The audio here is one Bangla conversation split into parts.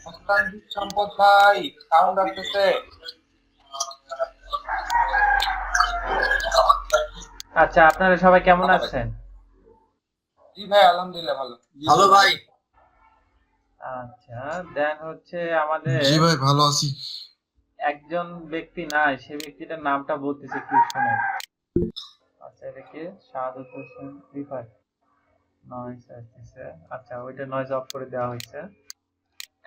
অত্যাধিক সম্পদ ভাই, সাউন্ড আসতেছে। আচ্ছা, আপনারা সবাই কেমন আছেন? জি ভাই, আলহামদুলিল্লাহ ভালো। ভালো ভাই। আচ্ছা, দেন হচ্ছে আমাদের জি ভাই, ভালো আছি। একজন ব্যক্তি নাই, সে ব্যক্তিটার নামটা বলতেছে, একটু শুনেন। আচ্ছা, এটা কি? শাহাদত হোসেন রিফাত। নয়েজ আসতেছে। আচ্ছা, ওইটা নয়েজ অফ করে দেওয়া হয়েছে।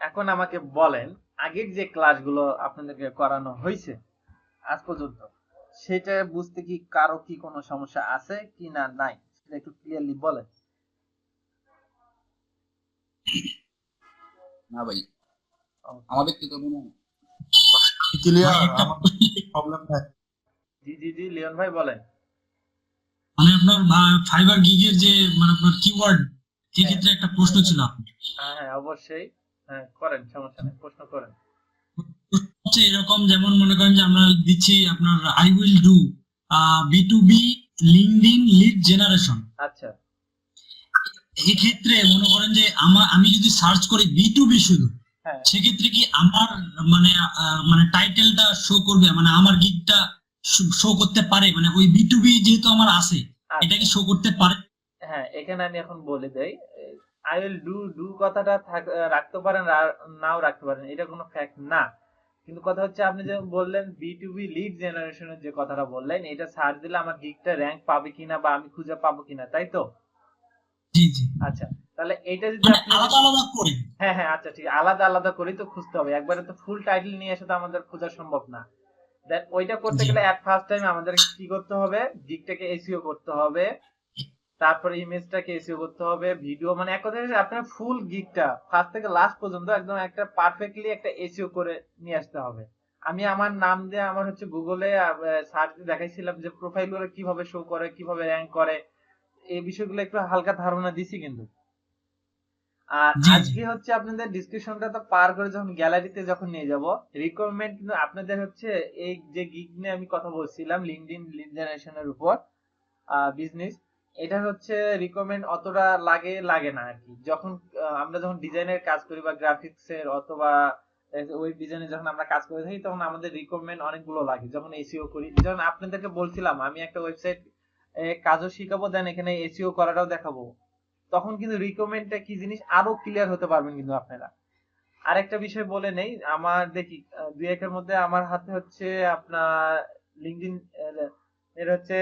এখন আমাকে বলেন, আগের যে ক্লাসগুলো আপনাদেরকে করানো হয়েছে আজ পর্যন্ত, সেটা বুঝতে কি কারো কি কোনো সমস্যা আছে কি না নাই, সেটা একটু ক্লিয়ারলি বলেন। না ভাই, Okay. আমার ব্যক্তিগত কোনো ক্লিয়ার, আমার প্রবলেম নাই। জি জি জি, লিওন ভাই বলেন। মানে আপনার ফাইবার গিগের যে মানে আপনার কিওয়ার্ড, এই হ্যাঁ ক্ষেত্রে একটা প্রশ্ন ছিল আপনার। হ্যাঁ হ্যাঁ, অবশ্যই। হ্যাঁ, করেন, সমস্যা নেই, প্রশ্ন করেন। হচ্ছে এরকম, যেমন মনে করেন যে আমরা দিচ্ছি আপনার I will do B2B LinkedIn lead generation. আচ্ছা। এই ক্ষেত্রে মনে করেন যে আমি যদি সার্চ করি বি2বি শুধু, হ্যাঁ সেক্ষেত্রে কি আমার মানে মানে টাইটেলটা শো করবে, মানে আমার গিগটা শো করতে পারে, মানে ওই বি2বি যেহেতু আমার আছে, এটা আচ্ছা। কি শো করতে পারে? হ্যাঁ, এখানে আমি এখন বলে দেই। আই উইল ডু ডু কথাটা রাখতে পারেন, নাও রাখতে পারেন, এটা কোনো ফ্যাক্ট না। কিন্তু কথা হচ্ছে, আপনি যে বললেন বি2বি লিড জেনারেশনের যে কথাটা বললেন, এটা সার্চ দিলে আমার গিগটা র্যাঙ্ক পাবে কিনা বা আমি খুঁজে পাবো কিনা, তাই তো? জি জি, আচ্ছা, তাহলে এটা যদি মানে আপনি আলাদা আলাদা করে। হ্যাঁ হ্যাঁ, আচ্ছা ঠিক, আলাদা আলাদা করেই তো খুঁজতে হবে, একবারে তো ফুল টাইটেল নিয়ে এসে তো আমাদের খোঁজা সম্ভব না। দেন ওইটা করতে জি গেলে এট ফার্স্ট টাইম আমাদের কি করতে হবে, গিগটাকে এসইও করতে হবে, তারপরে ইমেজটাকে এসইও করতে হবে, ভিডিও, মানে এক কথায় আপনার ফুল গিগটা ফার্স্ট থেকে লাস্ট পর্যন্ত একদম একটা পারফেক্টলি একটা এসইও করে নিয়ে আসতে হবে। আমি আমার নাম দিয়ে আমার হচ্ছে গুগলে সার্চ দিয়ে দেখাইছিলাম যে প্রোফাইল গুলো কিভাবে শো করে, কিভাবে র্যাঙ্ক করে, এই বিষয়গুলো একটু হালকা ধারণা দিছি কিন্তু। আর জি জি। আজকে হচ্ছে আপনাদের ডিসকাশনটা তো পার করে যখন গ্যালারিতে যখন নিয়ে যাব, রিকোয়ারমেন্ট কিন্তু আপনাদের হচ্ছে এই যে গিগ নিয়ে আমি কথা বলছিলাম, লিঙ্কডইন লিড জেনারেশনের উপর বিজনেস, এটা হচ্ছে রিকমেন্ড অতটা লাগে লাগে না আর কি। যখন আমরা যখন ডিজাইনের কাজ করি বা গ্রাফিক্স এর অথবা ওয়েব ডিজাইনে যখন আমরা কাজ করে থাকি, তখন আমাদের রিকমেন্ড অনেকগুলো লাগে। যখন এসইও করি, যেমন আপনাদেরকে বলছিলাম আমি একটা ওয়েবসাইট কাজও শিখাবো, দেন এখানে এসইও করাটাও দেখাবো, তখন কিন্তু রিকমেন্ডটা কি জিনিস আরো ক্লিয়ার হতে পারবেন কিন্তু আপনারা। আরেকটা বিষয় বলে নেই, আমার দেখি দুই একের মধ্যে আমার হাতে হচ্ছে আপনার লিঙ্কডইন এর হচ্ছে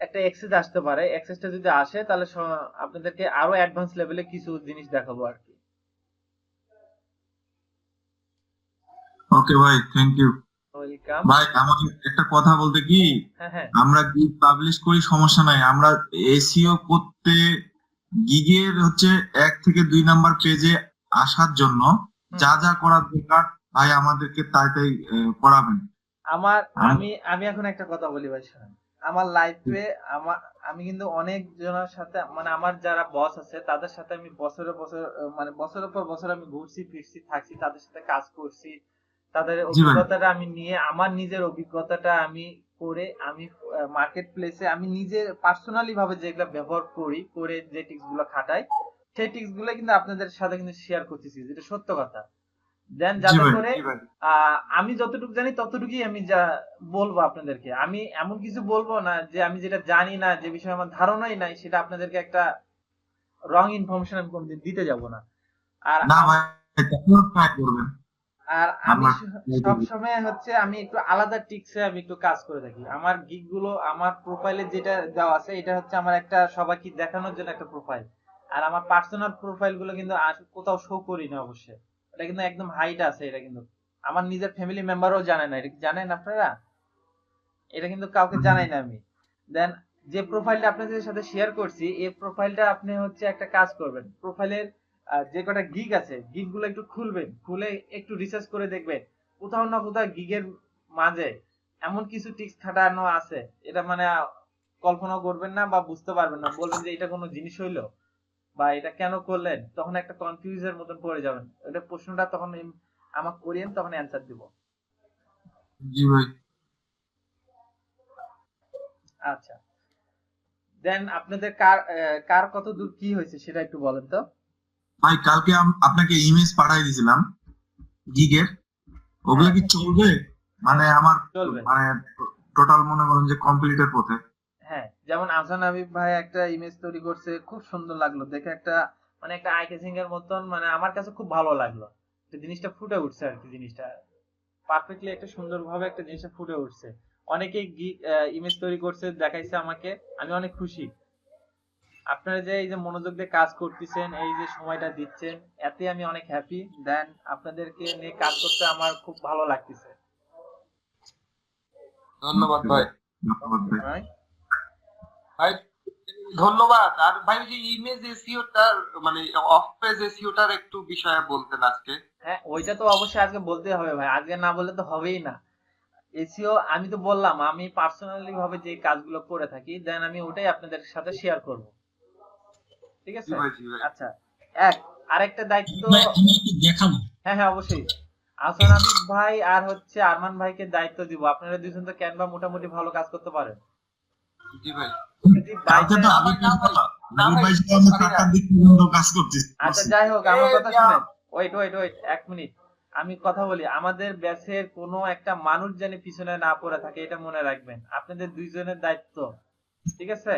একটা এক্সেস আসতে পারে। এক্সেসটা যদি আসে তাহলে আপনাদেরকে আরো অ্যাডভান্স লেভেলে কিছু জিনিস দেখাবো আর কি। ওকে ভাই, থ্যাংক ইউ। ওয়েলকাম। ভাই, আমাকে একটা কথা বলতে কি, হ্যাঁ হ্যাঁ। আমরা গিগ পাবলিশ করি সমস্যা নাই, আমরা এসইও করতে গিগের হচ্ছে 1 থেকে 2 নাম্বার পেজে আসার জন্য হুম। যা যা করার দরকার ভাই আমাদেরকে তাই তাই করাবেন। আমার আম- আমি আমি এখন একটা কথা বলি ভাই, শোনেন। আমার লাইফে আমার আমি কিন্তু অনেক জনের সাথে, মানে আমার যারা বস আছে তাদের সাথে আমি বছরের বছর মানে বছরের পর বছর আমি ঘুরছি ফিরছি থাকছি, তাদের সাথে কাজ করছি, তাদের জি ভাই। অভিজ্ঞতাটা আমি নিয়ে, আমার নিজের অভিজ্ঞতাটা আমি করে, আমি মার্কেট প্লেসে আমি নিজে পার্সোনালি ভাবে যেগুলো ব্যবহার করি, করে যে টিপস গুলো খাটাই, সেই টিপস গুলো কিন্তু আপনাদের সাথে কিন্তু শেয়ার করতেছি, যেটা সত্য কথা। দেন জি যাতে ভাই। করে আমি যতটুকু জানি ততটুকুই আমি যা বলবো আপনাদেরকে। আমি এমন কিছু বলবো না যে আমি যেটা জানি না, যে বিষয়ে আমার ধারণাই নাই, সেটা আপনাদেরকে একটা রং ইনফরমেশন আমি কোনদিন দিতে যাব না। আর না ভাই, ট্রাই করবেন। আর আমি আমরা সব সময় হচ্ছে আমি একটু আলাদা টিক্সে আমি একটু কাজ করে থাকি। আমার গিগ গুলো আমার প্রোফাইলে যেটা দেওয়া আছে, এটা হচ্ছে আমার একটা সবাইকে দেখানোর জন্য একটা প্রোফাইল। আর আমার পার্সোনাল প্রোফাইল গুলো কিন্তু কোথাও শো করি না অবশ্যই। এটা কিন্তু একদম হাইট আছে, এটা কিন্তু আমার নিজের ফ্যামিলি মেম্বারও জানে না। এটা কি জানেন আপনারা? এটা কিন্তু কাউকে জানাই না আমি। দেন যে প্রোফাইলটা আপনাদের সাথে শেয়ার করছি, এই প্রোফাইলটা আপনি হচ্ছে একটা কাজ করবেন, প্রোফাইলের যে কটা গিগ আছে, গিগ গুলো একটু খুলবেন, খুলে একটু রিসার্চ করে দেখবেন কোথাও না কোথাও গিগের মাঝে এমন কিছু টিক্স খাটানো আছে, এটা মানে কল্পনা করবেন না বা বুঝতে পারবেন না, বলবেন যে এটা কোনো জিনিস হইলো বা এটা কেন করলেন, তখন একটা কনফিউজের মতন পড়ে যাবেন। এটা প্রশ্নটা তখন আমাকে করিয়েন, তখন অ্যান্সার দিব। জি ভাই। আচ্ছা, দেন আপনাদের কার কার কত দূর কি হয়েছে সেটা একটু বলেন তো। ভাই কালকে আপনাকে ইমেজ পাঠাই দিয়েছিলাম গিগের, ওগুলা কি চলবে? মানে আমার চলবে। মানে টোটাল মনে করেন যে কমপ্লিটের পথে। হ্যাঁ, যেমন আহসান হাবিব ভাই একটা ইমেজ তৈরি করছে, খুব সুন্দর লাগলো দেখে, একটা মানে একটা আই ক্যাচিং এর মতন, মানে আমার কাছে খুব ভালো লাগলো। তো জিনিসটা ফুটে উঠছে আর কি, জিনিসটা পারফেক্টলি একটা সুন্দরভাবে একটা জিনিসটা ফুটে উঠছে। অনেকেই ইমেজ তৈরি করছে, দেখাইছে আমাকে, আমি অনেক খুশি। আপনারা যে এই যে মনোযোগ দিয়ে কাজ করতেছেন, এই যে সময়টা দিচ্ছেন, এতে আমি অনেক হ্যাপি। দেন আপনাদেরকে নিয়ে কাজ করতে আমার খুব ভালো লাগতেছে। ধন্যবাদ ভাই। ধন্যবাদ ভাই। Right? ভাই ধন্যবাদ। আর ভাই ওই যে ইমেজ এসইওটার মানে অফ পেজ এসইওটার একটু বিষয়ে বলতেন আজকে। হ্যাঁ, ওইটা তো অবশ্যই আজকে বলতেই হবে ভাই, আজকে না বললে তো হবেই না। এসইও আমি তো বললাম আমি পার্সোনালি ভাবে যে কাজগুলো করে থাকি, দেন আমি ওটাই আপনাদের সাথে শেয়ার করব। ঠিক জি আছে? ভাই, জি ভাই। আচ্ছা, আরেকটা দায়িত্ব। ভাই আমি একটু দেখাবো। হ্যাঁ অবশ্যই। আহসান হাবিব ভাই আর হচ্ছে আরমান ভাইকে দায়িত্ব দিব। আপনারা দুজন তো ক্যানভা মোটামুটি ভালো কাজ করতে পারেন। জি ভাই। যদি by কালকে তো chance- হাবিব না ভাই ভাই, না হাবিব ভাই, ভাই সাথে আমরা sorry 4টার না। দিক পর্যন্ত কাজ করতেছি। আচ্ছা যাই হোক, আমার এ কথা যা। শুনেন। ওয়েট 1 মিনিট, আমি কথা বলি। আমাদের ব্যাচের কোনো একটা মানুষ যেন পিছনে না পড়ে থাকে, এটা মনে রাখবেন, আপনাদের দুইজনের দায়িত্ব। ঠিক আছে?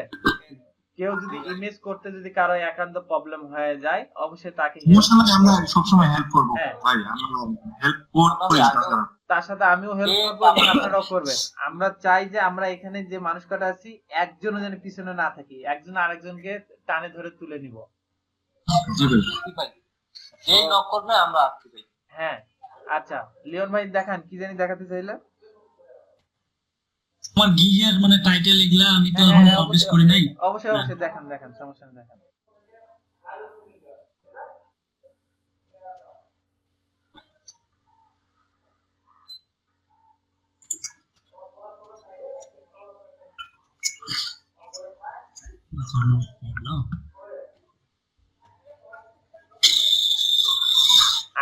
কেউ যদি ইমেজ করতে যদি কারো একান্ত প্রবলেম হয়ে যায়, অবশ্যই তাকে help সমস্যা নাই, আমরা সবসময় হেল্প করবো হ্যাঁ। ভাই, আমরা হেল্প করি তাছাড়া। তার সাথে আমিও হেল্প করবো এবং আপনারাও করবেন। আমরা চাই যে আমরা এখানে যে মানুষ কটা আছি, একজনও যেন পিছনে না থাকি, একজন আরেকজনকে টানে ধরে তুলে নিব। জি ভাই। জি ভাই। যেই নক করবে আমরা আসছি ভাই। হ্যাঁ, আচ্ছা লিওন ভাই দেখান, কি জানি দেখাতে চাইলে। আমার গিগের মানে টাইটেল এগুলা আমি তো হ্যাঁ, এখন হ্যাঁ, পাবলিশ অবশ্যই, করি নাই। অবশ্যই দেখান, সমস্যা নেই, দেখান।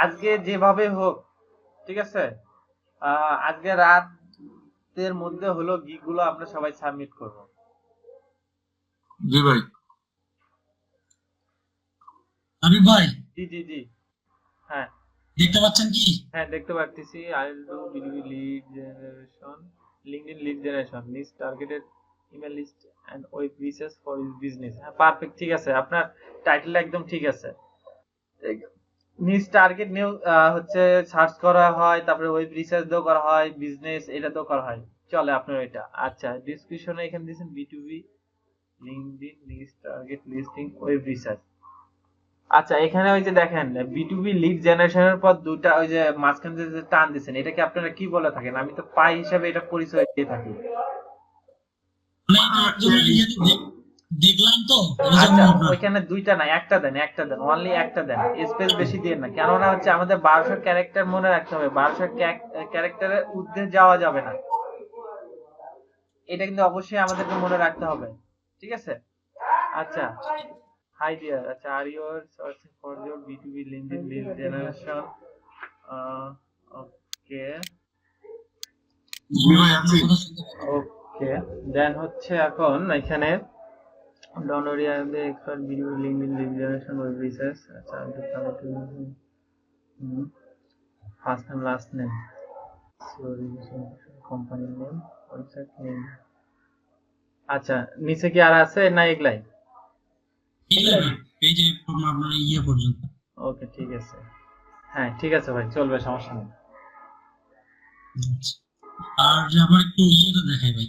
আজকে যেভাবে হোক, ঠিক আছে, আজকে রাতের মধ্যে হলো গিগ গুলো আমরা সবাই সাবমিট করব। জি ভাই। হাবিব ভাই জি। হ্যাঁ দেখতে পাচ্ছেন কি? হ্যাঁ, দেখতে পাচ্ছি। আই উইল ডু বিডিবি lead generation, LinkedIn lead generation, list targeted email list and web research for his business. হ্যাঁ পারফেক্ট, ঠিক আছে, আপনার টাইটেলটা একদম ঠিক আছে। নিজ টার্গেট নিউ হচ্ছে সার্চ করা হয়, তারপরে ওয়েব রিসার্চ দিয়েও করা হয়, বিজনেস এটা তো করা হয়, চলে আপনার এটা। আচ্ছা, ডিসক্রিপশনে এখানে দিয়েছেন বিটুবি লিংকডইন নিজ টার্গেট লিস্টিং ওয়েব রিসার্চ। আচ্ছা, এখানে ওই যে দেখেন বিটুবি লিড জেনারেশনের পর দুটা ওই যে মাঝখানে যে টান দিচ্ছেন, এটাকে আপনারা কি বলে থাকেন? আমি তো পাই হিসাবে এটা পরিচয় দিয়ে থাকি। মানে এটা একজনের ইয়েতে দেখলাম তো এই জন্য আচ্ছা, আপনার ওইখানে দুইটা না, একটা দেন, অনলি একটা দেন, স্পেস বেশি দিয়েন না, কেননা হচ্ছে আমাদের 1200 ক্যারেক্টার মনে রাখতে হবে, 1200 ক্যারেক্টারের ঊর্ধ্বে যাওয়া যাবে না, এটা কিন্তু অবশ্যই আমাদেরকে মনে রাখতে হবে। ঠিক আছে? আচ্ছা, হাই ডিয়ার, আচ্ছা, are you searching for your বিটুবি লিংকডইন লিড জেনারেশন? ওকে জি ভাই আছি। কথা শুনতে পাচ্ছি। ওকে, দেন হচ্ছে এখন এখানে don't worry, I am the expert video LinkedIn lead generation web research. আচ্ছা, আমি তো তাহলে first and last name, sorry, company name, website name. আচ্ছা, নিচে কি আর আছে না এগুলাই? এই যে আপনার ইয়ে পর্যন্ত। ওকে, ঠিক আছে। হ্যাঁ ঠিক আছে ভাই, চলবে, সমস্যা নেই। আর আবার একটু ইয়েটা দেখাই ভাই।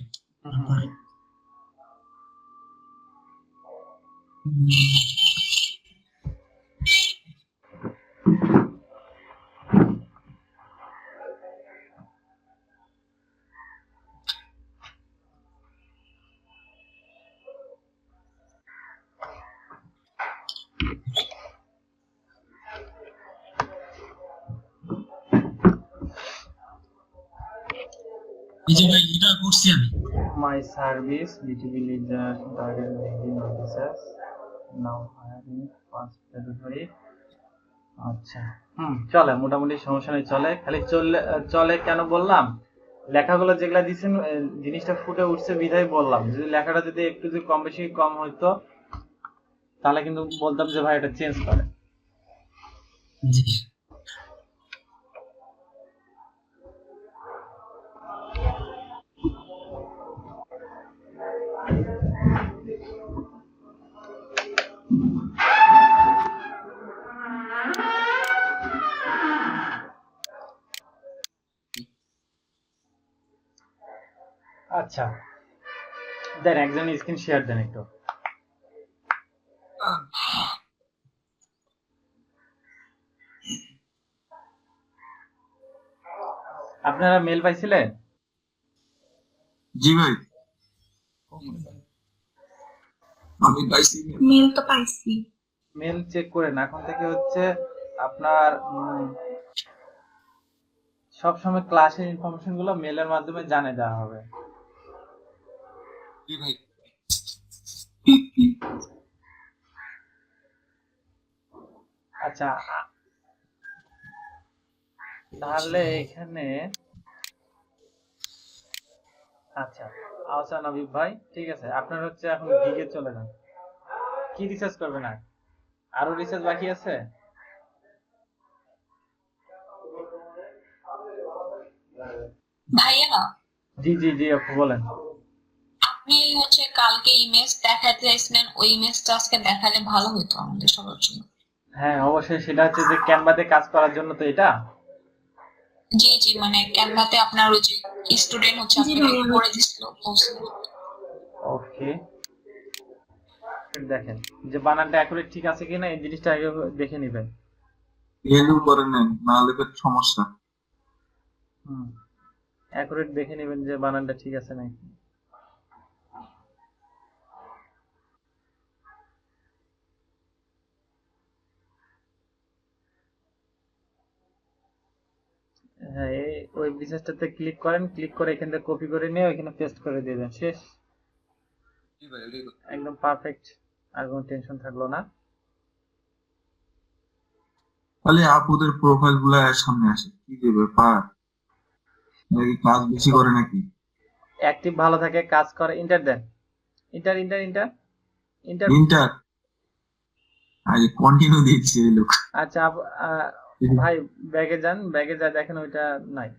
এই যে ভাই এটা করছি আমি। My service B2B lead generation target LinkedIn officers now hiring fast delivery. আচ্ছা, চলে, মোটামুটি সমস্যা নেই, চলে। খালি চলে কেন বললাম, লেখাগুলো যেগুলা দিচ্ছেন জিনিসটা ফুটে উঠছে বিধায় বললাম। যদি লেখাটা যদি একটু যদি কম বেশি কম হইতো, তাহলে কিন্তু বলতাম যে ভাই এটা চেঞ্জ করে। জি। আচ্ছা, দেন একজন স্ক্রিন শেয়ার দেন একটু। আপনারা মেল পাইছিলেন? জি ভাই, আমি পাইছি। মেল তো পাইছি। মেল চেক করেন। এখন থেকে হচ্ছে আপনার সবসময় ক্লাসের ইনফরমেশন গুলো মেলের মাধ্যমে জানিয়ে দেওয়া হবে। জি ভাই। আচ্ছা, তাহলে এখানে আচ্ছা আহসান আবিব ভাই, ঠিক আছে, আপনার হচ্ছে এখন গিগে চলে যান। কি রিসার্চ করবেন আর? আরো রিসার্চ বাকি আছে? ভাইয়া, জি জি জি আপু বলেন। আপনি হচ্ছে কালকে ইমেজ দেখাতে চাইছিলেন, ওই ইমেজটা আজকে দেখালে ভালো হতো আমাদের সবার জন্য। হ্যাঁ অবশ্যই, সেটা হচ্ছে যে ক্যানভাতে কাজ করার জন্য তো এটা। জি জি, মানে ক্যানভাতে আপনার ওই যে স্টুডেন্ট হচ্ছে আপনাকে করে দিছিল post। ওকে, দেখেন যে বানানটা অ্যাকুরেট ঠিক আছে কিনা এই জিনিসটা আগে দেখে নেবেন। ভ্যালু করে নেন, নাহলে তো সমস্যা। অ্যাকুরেট দেখে নেবেন যে বানানটা ঠিক আছে নাকি। হ্যাঁ, এই ওয়েব রিসার্চটাতে ক্লিক করেন, ক্লিক করে এখান থেকে কপি করে নিয়ে ওইখানে পেস্ট করে দিয়ে দেন, শেষ। জি ভাই, ওটাই করতে। একদম পারফেক্ট, আর কোনো টেনশন থাকলো না। তাহলে আপুদের প্রোফাইল গুলা সামনে আসে, কি যে ব্যাপার, নাকি কাজ বেশি করে নাকি? অ্যাক্টিভ ভালো থাকে, কাজ করে, ইন্টার দেন। Enter enter enter enter. Enter আগে কন্টিনিউ দিচ্ছে এই লোক। আচ্ছা ভাই ব্যাগে যান, ব্যাগে যা দেখেন ওইটা নাই,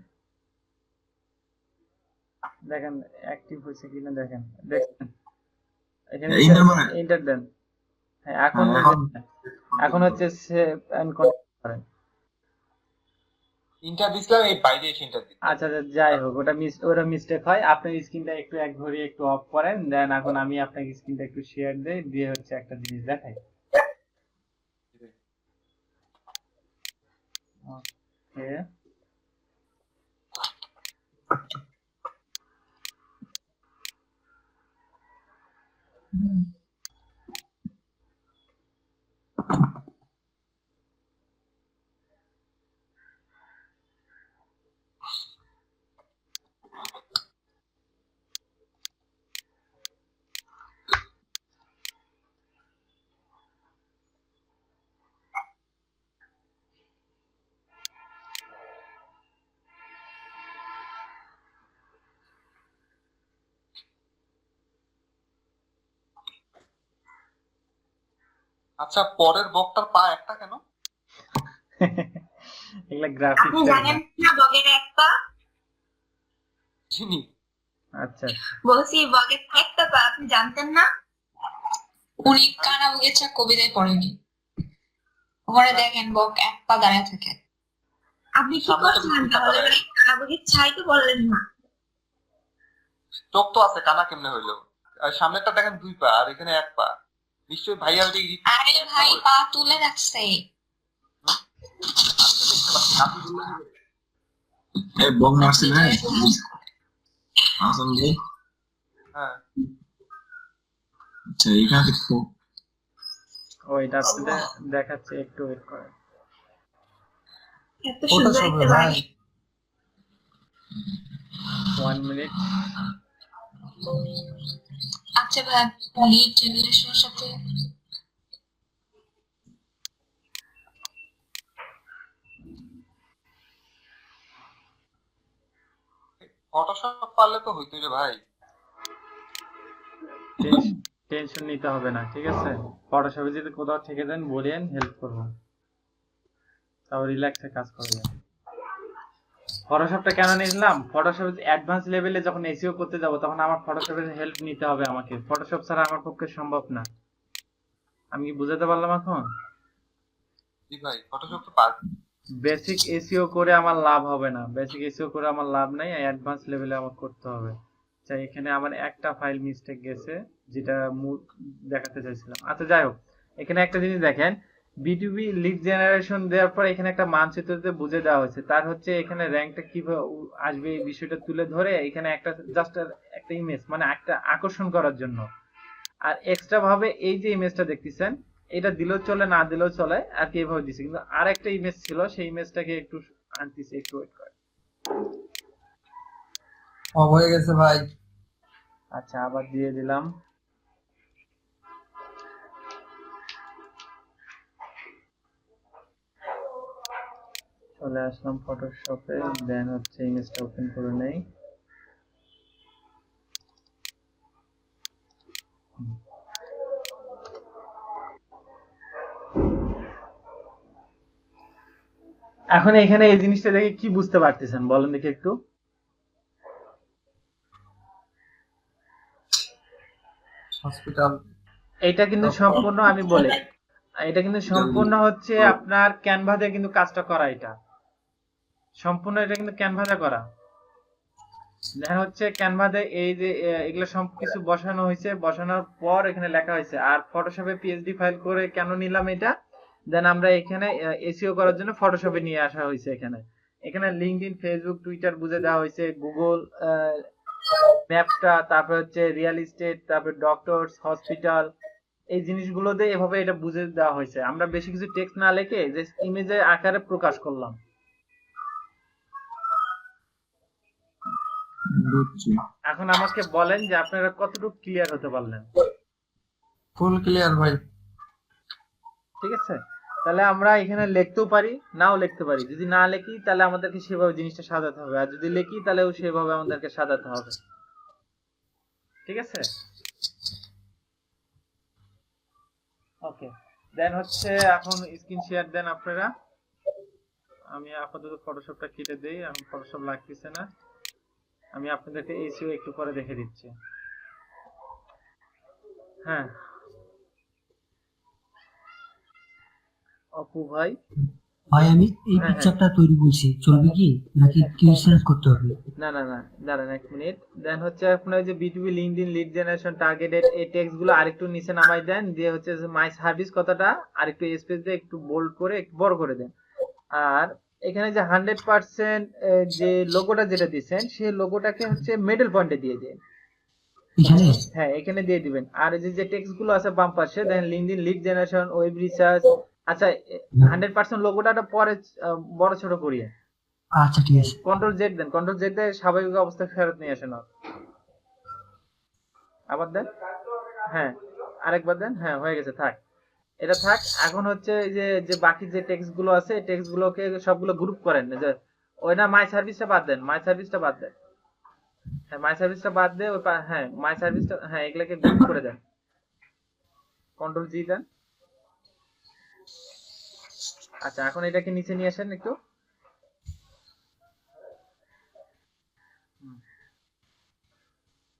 দেখেন অ্যাক্টিভ হয়েছে কিনা দেখেন, দেখেন এখানে ইন্টার মানে ইন্টার দেন। হ্যাঁ এখন এখন এখন হচ্ছে সেভ এন্ড কন্টিনিউ করেন। ইন্টার দিছিলাম, এই বাইরে এসে ইন্টার দিচ্ছি। আচ্ছা আচ্ছা, যাই হোক, ওটা মিস্টেক হয়। আপনার স্ক্রিনটা একটু এক ঘড়ি একটু অফ করেন, দেন এখন আমি আপনাকে স্ক্রিনটা একটু শেয়ার দেই, দিয়ে হচ্ছে একটা জিনিস দেখাই। ওকে, আচ্ছা, পরের বকটার পা একটা কেন? এগুলা গ্রাফিক্স। আপনি জানেন না বগের একটা? চিনি। আচ্ছা বলছি বগের একটা পা আপনি জানতেন না? উনি কানা বগেছা কবিতায় পড়েনি। ওখানে দেখেন বক এক পা দাঁড়ায় থাকে। আপনি কি সামনে তো করছিলেন দুটো তাহলে? দাঁড়ায়। কানা বগের ছাই তো বললেন না। চোখ তো আছে, কানা কেমনে হইলো? আর সামনেরটা দেখেন 2 পা আর এখানে 1 পা। নিশ্চয়ই ভাইয়া ওইটা edit আরে ভাই পা তুলে রাখছে। আমি তো দেখতে পাচ্ছি, আপনি বললেন যে- এই বং মারছিল রে আসলে। হ্যাঁ, আচ্ছা এখানে তো ওইটা আপনাদের দেখাচ্ছে, একটু ওয়েট করেন। এত সুন্দর একটা বাড়ি। 1 মিনিট। আচ্ছা ভাই, লিড জেনারেশনের সাথে ফটোশপ পারলে তো হইতোই রে ভাই। টেনশন নিতে হবে না, ঠিক আছে। ফটোশপে যদি কোথাও থেকে দেন বলেন, হেল্প করবো। তাও রিল্যাক্সে কাজ করা যায়। ফটোশপটা কেন নিলাম, ফটোশপ অ্যাডভান্স লেভেলে যখন এসইও করতে যাব তখন আমার ফটোশপের হেল্প নিতে হবে আমাকে, ফটোশপ ছাড়া আমার পক্ষে সম্ভব না। আমি কি বুঝাতে পারলাম এখন? জি ভাই, ফটোশপ তো পার। বেসিক এসইও করে আমার লাভ হবে না, বেসিক এসইও করে আমার লাভ নাই, অ্যাডভান্স লেভেলে আমার করতে হবে। আচ্ছা এখানে আমার একটা ফাইল মিস্টেক গেছে যেটা মূল দেখাতে চাইছিলাম। আচ্ছা যাই হোক, এখানে একটা জিনিস দেখেন, বিটুবি লিড জেনারেশন দেওয়ার পর এখানে একটা মানচিত্রতে বুঝে দেওয়া হয়েছে, তার হচ্ছে এখানে র্যাঙ্কটা কিভাবে আসবে এই বিষয়টা তুলে ধরে এখানে একটা জাস্ট একটা ইমেজ মানে একটা আকর্ষণ করার জন্য। আর এক্সট্রা ভাবে এই যে ইমেজটা দেখতেছেন এটা দিলেও চলে না দিলেও চলে আর কি, এভাবে দিছে। কিন্তু আর একটা ইমেজ ছিল, সেই ইমেজটাকে একটু আনতেছি, একটু ওয়েট করে। হয়ে গেছে ভাই। আচ্ছা আবার দিয়ে দিলাম। চলে আসলাম ফটোশপে, দেন হচ্ছে ইমেজটা ওপেন করে নেই। এখন এখানে এই জিনিসটা দেখে কি বুঝতে পারতেছেন বলেন দেখি একটু? হসপিটাল। এটা কিন্তু সম্পূর্ণ আমি বলি, এটা কিন্তু সম্পূর্ণ হচ্ছে আপনার ক্যানভা দিয়ে কিন্তু কাজটা করা, এটা সম্পূর্ণ এটা কিন্তু ক্যানভা দিয়ে করা। দেখা হচ্ছে ক্যানভা দিয়ে এই যে এগুলো সবকিছু বসানো হয়েছে, বসানোর পর এখানে লেখা হয়েছে। আর ফটোশপে পিএসডি ফাইল করে কেন নিলাম এটা, দেন আমরা এখানে এসইও করার জন্য ফটোশপে নিয়ে আসা হয়েছে। এখানে এখানে লিঙ্কডইন, ফেসবুক, টুইটার বুঝে দেওয়া হয়েছে, গুগল ম্যাপটা, তারপর হচ্ছে রিয়েল এস্টেট, তারপর ডক্টরস, হসপিটাল, এই জিনিসগুলোতে এভাবে এটা বুঝে দেওয়া হয়েছে। আমরা বেশি কিছু টেক্সট না লিখে যে ইমেজের আকারে প্রকাশ করলাম। বুঝছি। এখন আমাকে বলেন যে আপনারা কতটুকু ক্লিয়ার হতে পারলেন? ফুল ক্লিয়ার ভাই। ঠিক আছে, তাহলে আমরা এখানে লিখতেও পারি নাও লিখতে পারি। যদি না লিখি তাহলে আমাদেরকে সেভাবে জিনিসটা সাজাতে হবে, আর যদি লিখি তাহলেও সেভাবে আমাদেরকে সাজাতে হবে। ঠিক আছে, ওকে। দেন হচ্ছে এখন স্ক্রিন শেয়ার দেন আপনারা। আমি আপাতত ফটোশপটা কেটে দেই, আমি ফটোশপ লাগতেছে না। আমি আপনাদেরকে এসইও একটু পরে দেখে দিচ্ছি। হ্যাঁ অপু ভাই, ভাই আমি এই হ্যাঁ, পিকচারটা তৈরি করছি, চলবে কি নাকি চেঞ্জ করতে হবে? না না না দাঁড়ান এক মিনিট। দেন হচ্ছে আপনার যে বিটুবি লিঙ্কডইন লিড জেনারেশন টার্গেটেড এই টেক্সট গুলো আরেকটু নিচে নামাই দেন, দিয়ে হচ্ছে মাই সার্ভিস কথাটা আরেকটু স্পেস দিয়ে একটু বোল্ড করে একটু বড় করে দেন। আর এখানে যে 100% যে লোগোটা যেটা দিচ্ছেন সেই লোগোটাকে হচ্ছে মিডল পয়েন্টে দিয়ে দিন। এখানে হ্যাঁ এখানে দিয়ে দিবেন। আর এই যে টেক্সট গুলো আছে বাম পাশে, then LinkedIn lead generation, web research, আচ্ছা 100% লোগোটা পরে বড় ছোট করিয়ে, আচ্ছা ঠিক আছে। কন্ট্রোল জেড দেন, কন্ট্রোল জেড দিয়ে স্বাভাবিক অবস্থায় ফেরত নিয়ে আসেন। আবার দেন, হ্যাঁ আরেকবার দেন, হ্যাঁ হয়ে গেছে, থাক এটা থাক। এখন হচ্ছে এই যে যে বাকি যে টেক্সট গুলো আছে টেক্সট গুলোকে সবগুলো গ্রুপ করেন, যে ওই না মাই সার্ভিসটা বাদ দেন, মাই সার্ভিসটা বাদ দেন, হ্যাঁ মাই সার্ভিসটা বাদ দিয়ে ওই হ্যাঁ মাই সার্ভিসটা, হ্যাঁ এগুলাকে গ্রুপ করে দেন, কন্ট্রোল জি দেন। আচ্ছা এখন এটাকে নিচে নিয়ে আসেন একটু।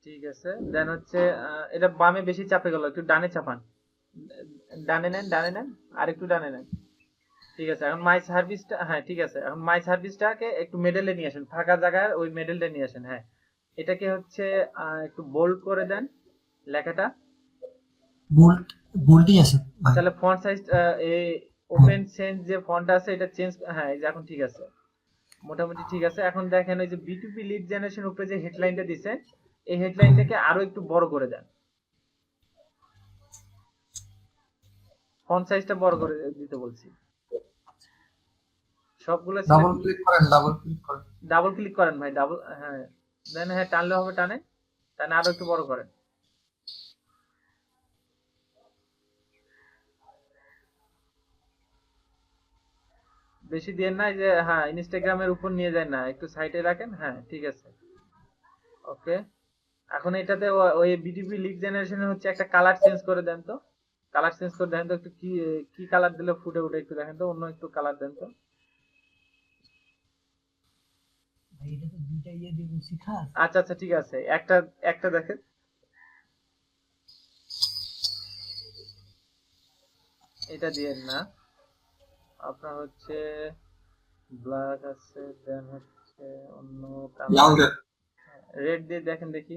ঠিক আছে, দেন হচ্ছে এটা বামে বেশি চাপে গেল, একটু ডানে চাপান, ডানে নেন, ডানে নেন, আর একটু ডানে নেন। ঠিক আছে, এখন মাই সার্ভিসটা, হ্যাঁ ঠিক আছে, এখন মাই সার্ভিসটাকে একটু মিডলে নিয়ে আসেন, ফাঁকা জায়গায় ওই মিডলটা নিয়ে আসেন। হ্যাঁ এটাকে হচ্ছে একটু বোল্ড করে দেন লেখাটা। বোল্টই আছে ভাই। তাহলে ফন্ট সাইজ এই ওপেন চেঞ্জ যে ফন্ট আছে এটা চেঞ্জ, হ্যাঁ এই যে এখন ঠিক আছে, মোটামুটি ঠিক আছে। এখন দেখেন ওই যে বিটুপি লিড জেনারেশন উপরে যে হেডলাইনটা দিয়েছেন এই হেডলাইনটাকে আরো একটু বড় করে দেন, ফন্ট সাইজটা বড় করে দিতে বলছি। সবগুলো ডাবল ক্লিক করেন, ডাবল ক্লিক করেন। ডাবল ক্লিক করেন ভাই, ডাবল, হ্যাঁ দেন হ্যাঁ টানলে হবে, টানে টানে আরো একটু বড় করেন। বেশি দেন না, এই যে হ্যাঁ ইনস্টাগ্রামের উপর নিয়ে যায় না, একটু সাইডে রাখেন, হ্যাঁ ঠিক আছে ওকে। এখন এটাতে ওই বিটিপি লিড জেনারেশনের হচ্ছে একটা কালার চেঞ্জ করে দেন তো, কালার চেঞ্জ করে দেন তো একটু, কি কি কালার দিলে ফুটে উঠে একটু দেখেন তো, অন্য একটু কালার দেন তো। এটা তো দুইটা ইয়ে দিয়ে বলছি খাস। আচ্ছা আচ্ছা ঠিক আছে, একটা একটা দেখেন। এটা দিয়েন না, আপনার হচ্ছে ব্ল্যাক আছে, দেন হচ্ছে অন্য লাল কালার। দেন। রেড দিয়ে দেখেন দেখি,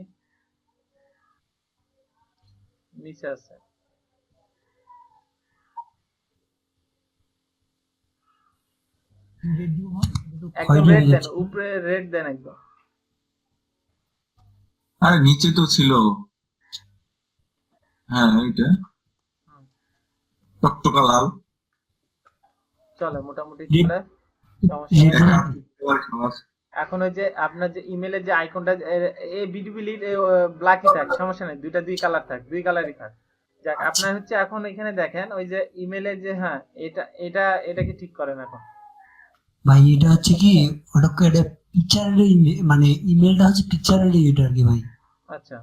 নিচে আছে। রেড দিব হয়, এটা তো একদম খয়েরি রেড হয়ে দেন, যাচ্ছে। উপরে রেড দেন একদম। আরে নিচে তো ছিল। হ্যাঁ এইটা হুম, টকটকা লাল। চলে মোটামুটি রেড চলে, সমস্যা রেড নাই। কালার। এখন ওই যে আপনার যে ইমেলের যে আইকনটা, এই বিডিবি লিড ব্ল্যাকই থাক, সমস্যা নেই, দুই কালার থাক, দুই কালারই থাক। যাক, আপনার হচ্ছে এখন এখানে দেখেন ওই যে ইমেলের যে, হ্যাঁ এটা এটা এটাকে ঠিক করেন এখন। ভাই এটা হচ্ছে কি, ওটা এটা পিকচারের মানে ইমেলটা হচ্ছে পিকচারের এটা আর কি ভাই। আচ্ছা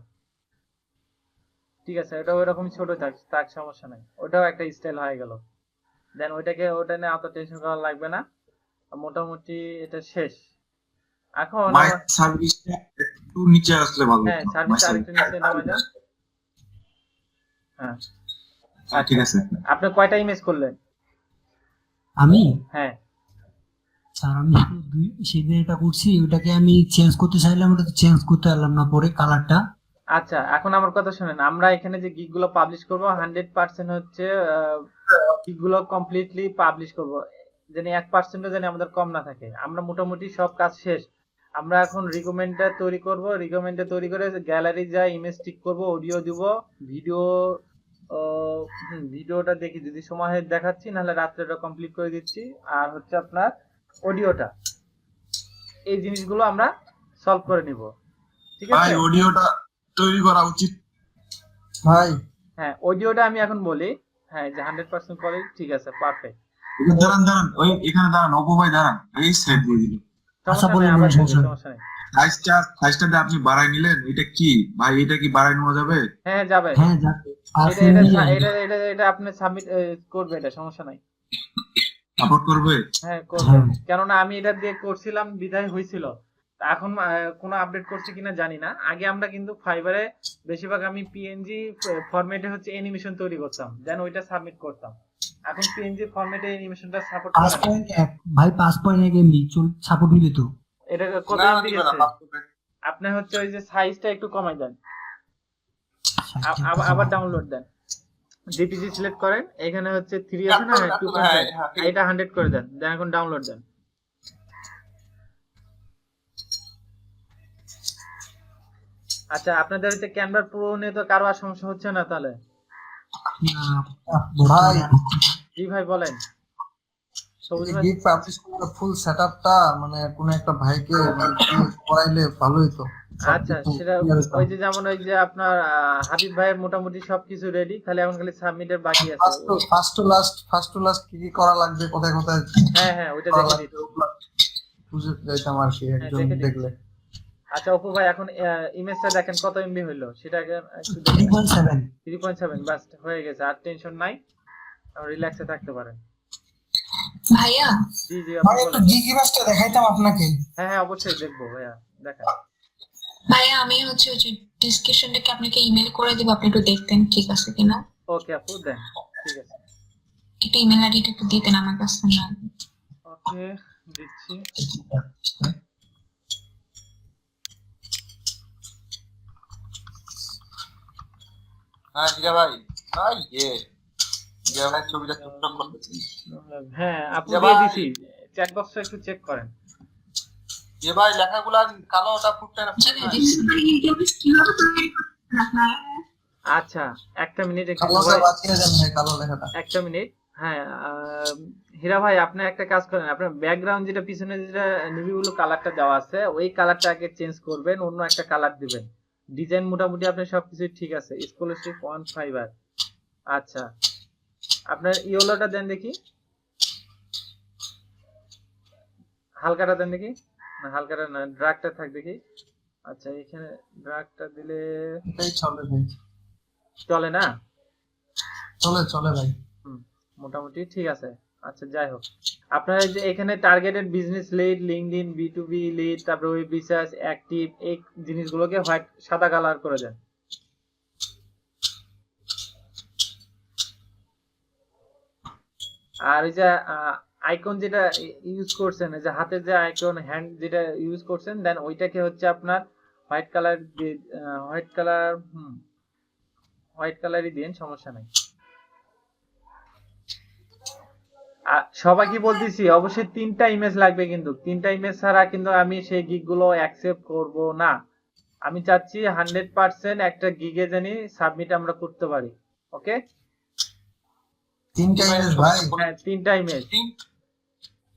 ঠিক আছে, ওটা ওইরকম ছোট থাক থাক, সমস্যা নাই, ওটাও একটা স্টাইল হয়ে গেল। দেন ওটা নিয়ে অত টেনশন করা লাগবে না, মোটামুটি এটা শেষ। এখন মাই আমার, সার্ভিসটা একটু নিচে আসলে ভালো হ্যাঁ হতো। সার্ভিস আরেকটু নিচে নামা যান। হ্যাঁ ঠিক আচ্ছা, আছে। আপনি কয়টা ইমেজ করলেন? আমি হ্যাঁ স্যার আমি শুধু সেদিন এটা করছি, ওটাকে আমি চেঞ্জ করতে চাইলাম, ওটা চেঞ্জ করতে পারলাম না পরে কালারটা। আচ্ছা, এখন আমার কথা শুনেন, আমরা এখানে যে গিগ গুলো পাবলিশ করবো 100% হচ্ছে গিগ গুলো কমপ্লিটলি পাবলিশ করব, যেন 1% যেন আমাদের কম না থাকে। আমরা মোটামুটি সব কাজ শেষ। আমরা এখন রিকমেন্ডটা তৈরি করব, রিকমেন্ডটা তৈরি করে গ্যালারি যা ইমেজ ঠিক করব, অডিও দিব, ভিডিও ভিডিওটা দেখি যদি সময় হয় দেখাচ্ছি, নাহলে রাত্রে ওটা কমপ্লিট করে দিচ্ছি। আর হচ্ছে আপনার অডিওটা, এই জিনিসগুলো আমরা সলভ করে নিব, ঠিক ভাই আছে? অডিওটা তৈরি করা উচিত। ভাই হ্যাঁ অডিওটা আমি এখন বলি, হ্যাঁ যে 100% করে, ঠিক আছে, পারফেক্ট। দাঁড়ান দাঁড়ান, ওই এখানে দাঁড়ান, অপু ভাই দাঁড়ান, এই সেট দিয়ে দিল। আশা সমস্যা বলেন নেই, আবার দিবি, সমস্যা নেই। সমস্যা নেই। সাইজটা আপনি বাড়াই নিলেন, এটা কি ভাই, এটা কি বাড়াই নেওয়া যাবে? হ্যাঁ যাবে, হ্যাঁ যাক, আর এটা ফোন এটা নিয়ে এটা এটা এটা আপনি সাবমিট করবে, এটা সমস্যা নাই। সাপোর্ট করবে? হ্যাঁ করবে, হ্যাঁ কেননা আমি এটা দিয়ে করছিলাম, বিদায় হয়েছিল। তা এখন কোনো আপডেট করছে কিনা জানি না। আগে আমরা কিন্তু ফাইবারে বেশিরভাগ আমি পিএনজি ফরম্যাটে হচ্ছে অ্যানিমেশন তৈরি করতাম, দেন ওইটা সাবমিট করতাম। এখন পিএনজি ফরম্যাটে অ্যানিমেশনটা সাপোর্ট করে না। 5.1 ভাই 5.1 এমবি সাপোর্ট নিবে তো। এটা কত না এমবি দিবে না, গেছে? বাস্তবে। আপনি হচ্ছে ওই যে সাইজটা একটু কমাই দেন, ষাটটা আবার ডাউনলোড দেন, জেপিজি সিলেক্ট করেন, এখানে হচ্ছে 3 আছে না, 2.5, হ্যাঁ, হ্যাঁ, ঠিক আছে। এটা 100 করে দেন, দেন এখন ডাউনলোড দেন। আচ্ছা, আপনাদের হচ্ছে ক্যানভা প্রো নিয়ে তো কারো আর সমস্যা হচ্ছে না তাহলে? ভাই জি ভাই বলেন, সবুজ ভাই। গিগ পাবলিশ করার ফুল সেটআপটা মানে কোন একটা ভাইকে মানে কি করাইলে ভালো হতো। আচ্ছা সেটা ওই যে যেমন ওই যে আপনার হাবিব ভাইয়ের মোটামুটি সবকিছু রেডি, খালি এখন খালি সাবমিটের বাকি আছে। ফার্স্ট টু লাস্ট কি কি করা লাগবে, কোথায় কোথায় হ্যাঁ হ্যাঁ ওইটা করা দেখে লাগবে দিচ্ছি। ওগুলো বুঝে যাইতাম আর কি একজন দেখে দিচ্ছি। দেখলে। আচ্ছা অপু ভাই, এখন ইমেজটা দেখেন কত এমবি হইলো, সেটা আগে একটু দেখেন। 3.7। 3.7, বাস হয়ে গেছে, আর টেনশন নাই, রিল্যাক্সে থাকতে পারেন। ভাইয়া জি জি আপনি বলেন। গিগ ইমেজটা দেখাইতাম আপনাকে। হ্যাঁ হ্যাঁ অবশ্যই দেখবো ভাইয়া, দেখেন। ভাইয়া আমি হচ্ছে ওই যে ডিসক্রিপশনটাকে আপনাকে ইমেল করে দিব, আপনি একটু দেখতেন ঠিক আছে কিনা। ওকে আপু দেন, ঠিক আছে। একটু ইমেল আইডিটা একটু দিতেন আমার কাছে না। ওকে দিচ্ছি। হ্যাঁ হীরা ভাই, ভাই হীরা ভাই ছবিটা টুকটাক করতেছি। হ্যাঁ আপু যে দিয়ে ভাই- দিছি, চ্যাট বক্সটা একটু চেক করেন। ভাই লেখাগুলা কালোটা ফুটতে না জি ভাই দেখছি ভাই, এটা কিভাবে তৈরি করতেন আপনারা? আচ্ছা একটা মিনিট, একটু কালোটা সবাই বাঁচিয়ে দেন ভাই, কালো লেখাটা। একটা মিনিট। হ্যাঁ হীরা ভাই আপনি একটা কাজ করেন, আপনার ব্যাকগ্রাউন্ড যেটা পিছনে যেটা নেভি ব্লু কালারটা দেওয়া আছে, ওই কালারটা আগে চেঞ্জ করবেন, অন্য একটা কালার দিবেন। ডিজাইন মোটামুটি আপনার সবকিছু ঠিক আছে, স্কলারশিপ অন ফাইবার। আচ্ছা আপনার ইয়েলোটা দেন দেখি, হালকাটা দেন দেখি, না হালকাটা না, ড্রাগটা থাক দেখি। আচ্ছা এখানে ড্রাগটা দিলে এটাই চলে ভাই, চলে না? চলে ভাই। মোটামুটি ঠিক আছে। আচ্ছা যাই হোক, আপনারা এই যে এখানে targeted business lead, LinkedIn, B2B lead, তারপরে ওয়েব রিসার্চ, অ্যাক্টিভ, এই জিনিসগুলোকে হোয়াইট সাদা কালার করে দেন। আর এই যে আইকন যেটা ইউজ করছেন, এই যে হাতের যে আইকন হ্যান্ড যেটা ইউজ করছেন, দেন ওইটাকে হচ্ছে আপনার হোয়াইট কালার হোয়াইট কালারই দিন, সমস্যা নাই। সবাইকে বলতেছি অবশ্যই 3টা ইমেজ লাগবে, কিন্তু 3টা ইমেজ ছাড়া কিন্তু আমি সেই গিগ গুলো অ্যাকসেপ্ট করব না। আমি চাচ্ছি 100% একটা গিগে জানি সাবমিট আমরা করতে পারি। ওকে, 3টা ইমেজ ভাই? হ্যাঁ 3টা ইমেজ।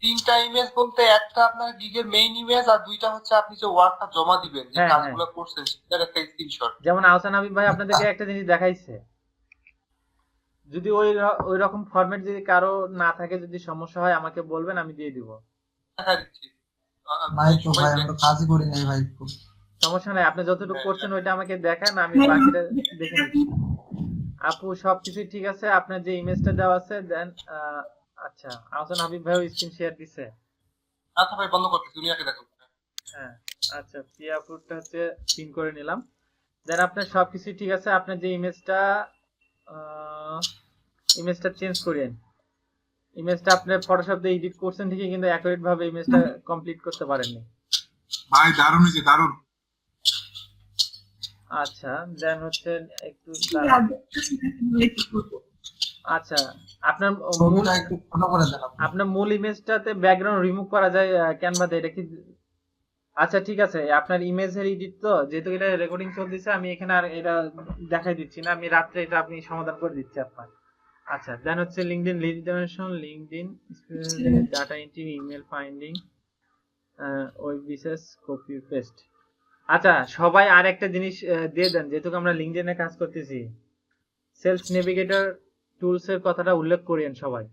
3টা ইমেজ বলতে একটা আপনার গিগের মেইন ইমেজ, আর 2টা হচ্ছে আপনি যে ওয়ার্কটা জমা দিবেন, যে হ্যাঁ, কাজগুলো করছেন সেটার একটা স্ক্রিনশট। যেমন আহসান হাবিব ভাই আপনাদেরকে একটা জিনিস দেখাইছে, যদি ওই রকম ফরম্যাট যদি কারো না থাকে, যদি সমস্যা হয় আমাকে বলবেন, আমি দিয়ে দিব। দেখা দিচ্ছি। নাই তো সবাই ভাই, আমরা তো কাজই করি নাই ভাই। সমস্যা নাই, আপনি যতটুকু হ্যাঁ, করছেন ওইটা আমাকে দেখান, আমি বাকিটা দেখে নিচ্ছি। আপু সবকিছু ঠিক আছে, আপনার যে ইমেজটা দেওয়া আছে দেন। আচ্ছা, আহসান হাবিব ভাইও স্ক্রিন শেয়ার দিছে। আচ্ছা ভাই বন্ধ করতেছি, দুনিয়াকে দেখো। হ্যাঁ আচ্ছা, প্রিয়া আপুরটা হচ্ছে পিন করে নিলাম। দেন আপনার সবকিছু ঠিক আছে, আপনার যে ইমেজটা চেঞ্জ করেন। ইমেজটা আপনি ফটোশপ দিয়ে এডিট করছেন ঠিকই, কিন্তু অ্যাকুরেট ভাবে ইমেজটা কমপ্লিট করতে পারেননি। ভাই দারুণ হয়েছে, দারুণ। আচ্ছা দেন হচ্ছে একটু দাঁড়ান। আচ্ছা, আপনার মূল ছবিটা একটু ছোট করে দেন আপনি। আপনার মূল ইমেজটাতে ব্যাকগ্রাউন্ড রিমুভ করা যায় ক্যানভাতে, এটা কি? আচ্ছা ঠিক আছে, আপনার ইমেজের এডিট তো, যেহেতু এটা রেকর্ডিং চলতেছে, আমি এখানে আর এটা দেখাই দিচ্ছি না, আমি রাত্রে এটা আপনি সমাধান করে দিচ্ছি আপনার। আচ্ছা দেন হচ্ছে LinkedIn lead generation, LinkedIn data entry, email finding, web research, copy paste. আচ্ছা সবাই আর একটা জিনিস দিয়ে দেন, যেহেতু আমরা লিঙ্কডইনে কাজ করতেছি, সেলস নেভিগেটর টুলস এর কথাটা উল্লেখ করেন সবাই।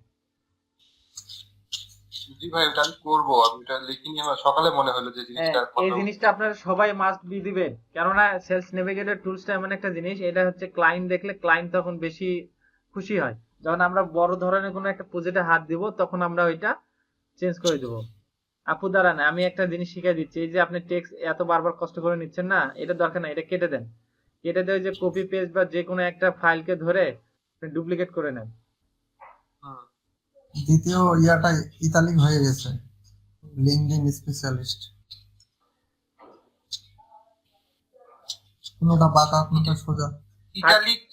জি ভাই, ওটা আমি করবো, আমি এটা লিখিনি, আমার সকালে মনে হলো যে জিনিসটা এই জিনিসটা আপনারা সবাই মাস্ট বি দিবেন, কেননা সেলস নেভিগেটর টুলসটা এমন একটা জিনিস, এটা হচ্ছে ক্লায়েন্ট দেখলে ক্লায়েন্ট তখন বেশি খুশি হয়। যখন আমরা বড় ধরনের কোনো একটা প্রজেক্টে হাত দিব, তখন আমরা ওইটা চেঞ্জ করে দেবো। আপু দাঁড়ান, আমি একটা জিনিস শিখিয়ে দিচ্ছি। এই যে আপনি টেক্সট এত বারবার কষ্ট করে নিচ্ছেন না, এটা দরকার না, এটা কেটে দেন। কেটে দিয়ে যে কপি পেস্ট বা যে কোনো একটা ফাইলকে ধরে ডুপ্লিকেট করে নেন। দ্বিতীয় ইয়াটা ইতালিক হয়ে গেছে, লিঙ্কডইন স্পেশালিস্ট। কোনটা বাঁকা কোনটা সোজা।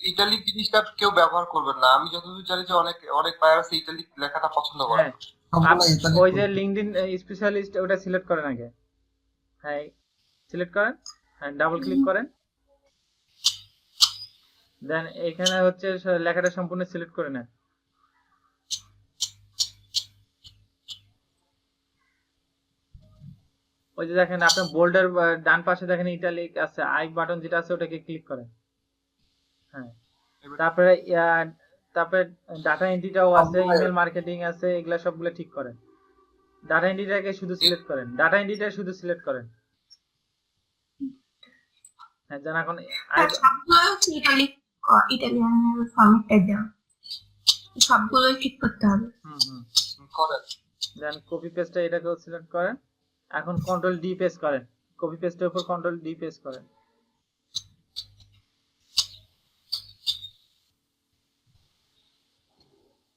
ইটালিক জিনিসটা কেউ ব্যবহার করবেন না, আমি যতদূর জানি যে অনেক অনেক বায়ার আছে ইটালিক লেখাটা পছন্দ করে। হ্যাঁ, সবগুলো ইতালিক। ওই যে লিঙ্কডইন স্পেশালিস্ট, ওটা সিলেক্ট করেন আগে। হ্যাঁ সিলেক্ট করেন, হ্যাঁ ডাবল ক্লিক করেন, দেন এখানে হচ্ছে লেখাটা সম্পূর্ণ সিলেক্ট করে নেন। ওই যে দেখেন আপনার বোল্ডের ডান পাশে দেখেন ইটালিক আছে, আই বাটন যেটা আছে ওটাকে ক্লিক করেন। হ্যাঁ, তারপরে তারপরে ডাটা এন্ট্রিটাও আছে, ইমেল মার্কেটিং আছে, এগুলা সবগুলো ঠিক করেন। ডাটা এন্ট্রিটাকে শুধু সিলেক্ট করেন, ডাটা এন্ট্রিটা শুধু সিলেক্ট করেন। হ্যাঁ, যেন এখন সবগুলো হচ্ছে ইটালিয়ানের ফরম্যাটটা দেওয়া, সবগুলো ঠিক করতে হবে। করেন। দেন কপি পেস্টটা এটাকেও সিলেক্ট করেন। এখন কন্ট্রোল ডি পেস্ট করেন, কপি পেস্টের উপর কন্ট্রোল ডি পেস্ট করেন।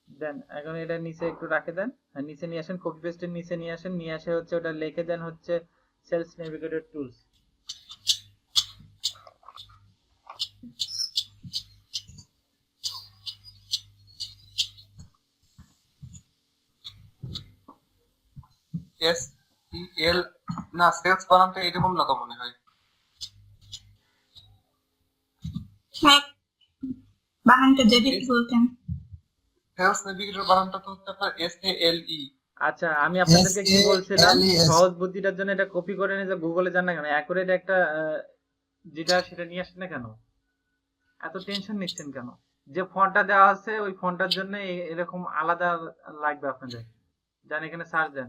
দেন এখন এটা নিচে একটু রাখে দেন, নিচে নিয়ে আসেন, কপি পেস্টের নিচে নিয়ে আসেন, নিয়ে আসে হচ্ছে ওটা লিখে দেন হচ্ছে sales navigator tools. S E L না, সেলস বানানটা এরকম না তো মনে হয়। হ্যাঁ, বানানটা যদি বলতেন। সেলস নেভিগেটর বানানটা তো হচ্ছে আপনার SALE। আচ্ছা আমি আপনাদেরকে কি বলছিলাম, SALES সহজ বুদ্ধিটার জন্য এটা কপি করে নিয়ে যে গুগলে যান না কেন, অ্যাকুরেট একটা যেটা সেটা নিয়ে আসেন না কেন, এত টেনশন নিচ্ছেন কেন? যে ফন্টটা দেওয়া আছে ওই ফন্টটার জন্য এরকম আলাদা লাগবে আপনাদের। যান এখানে সার্চ দেন,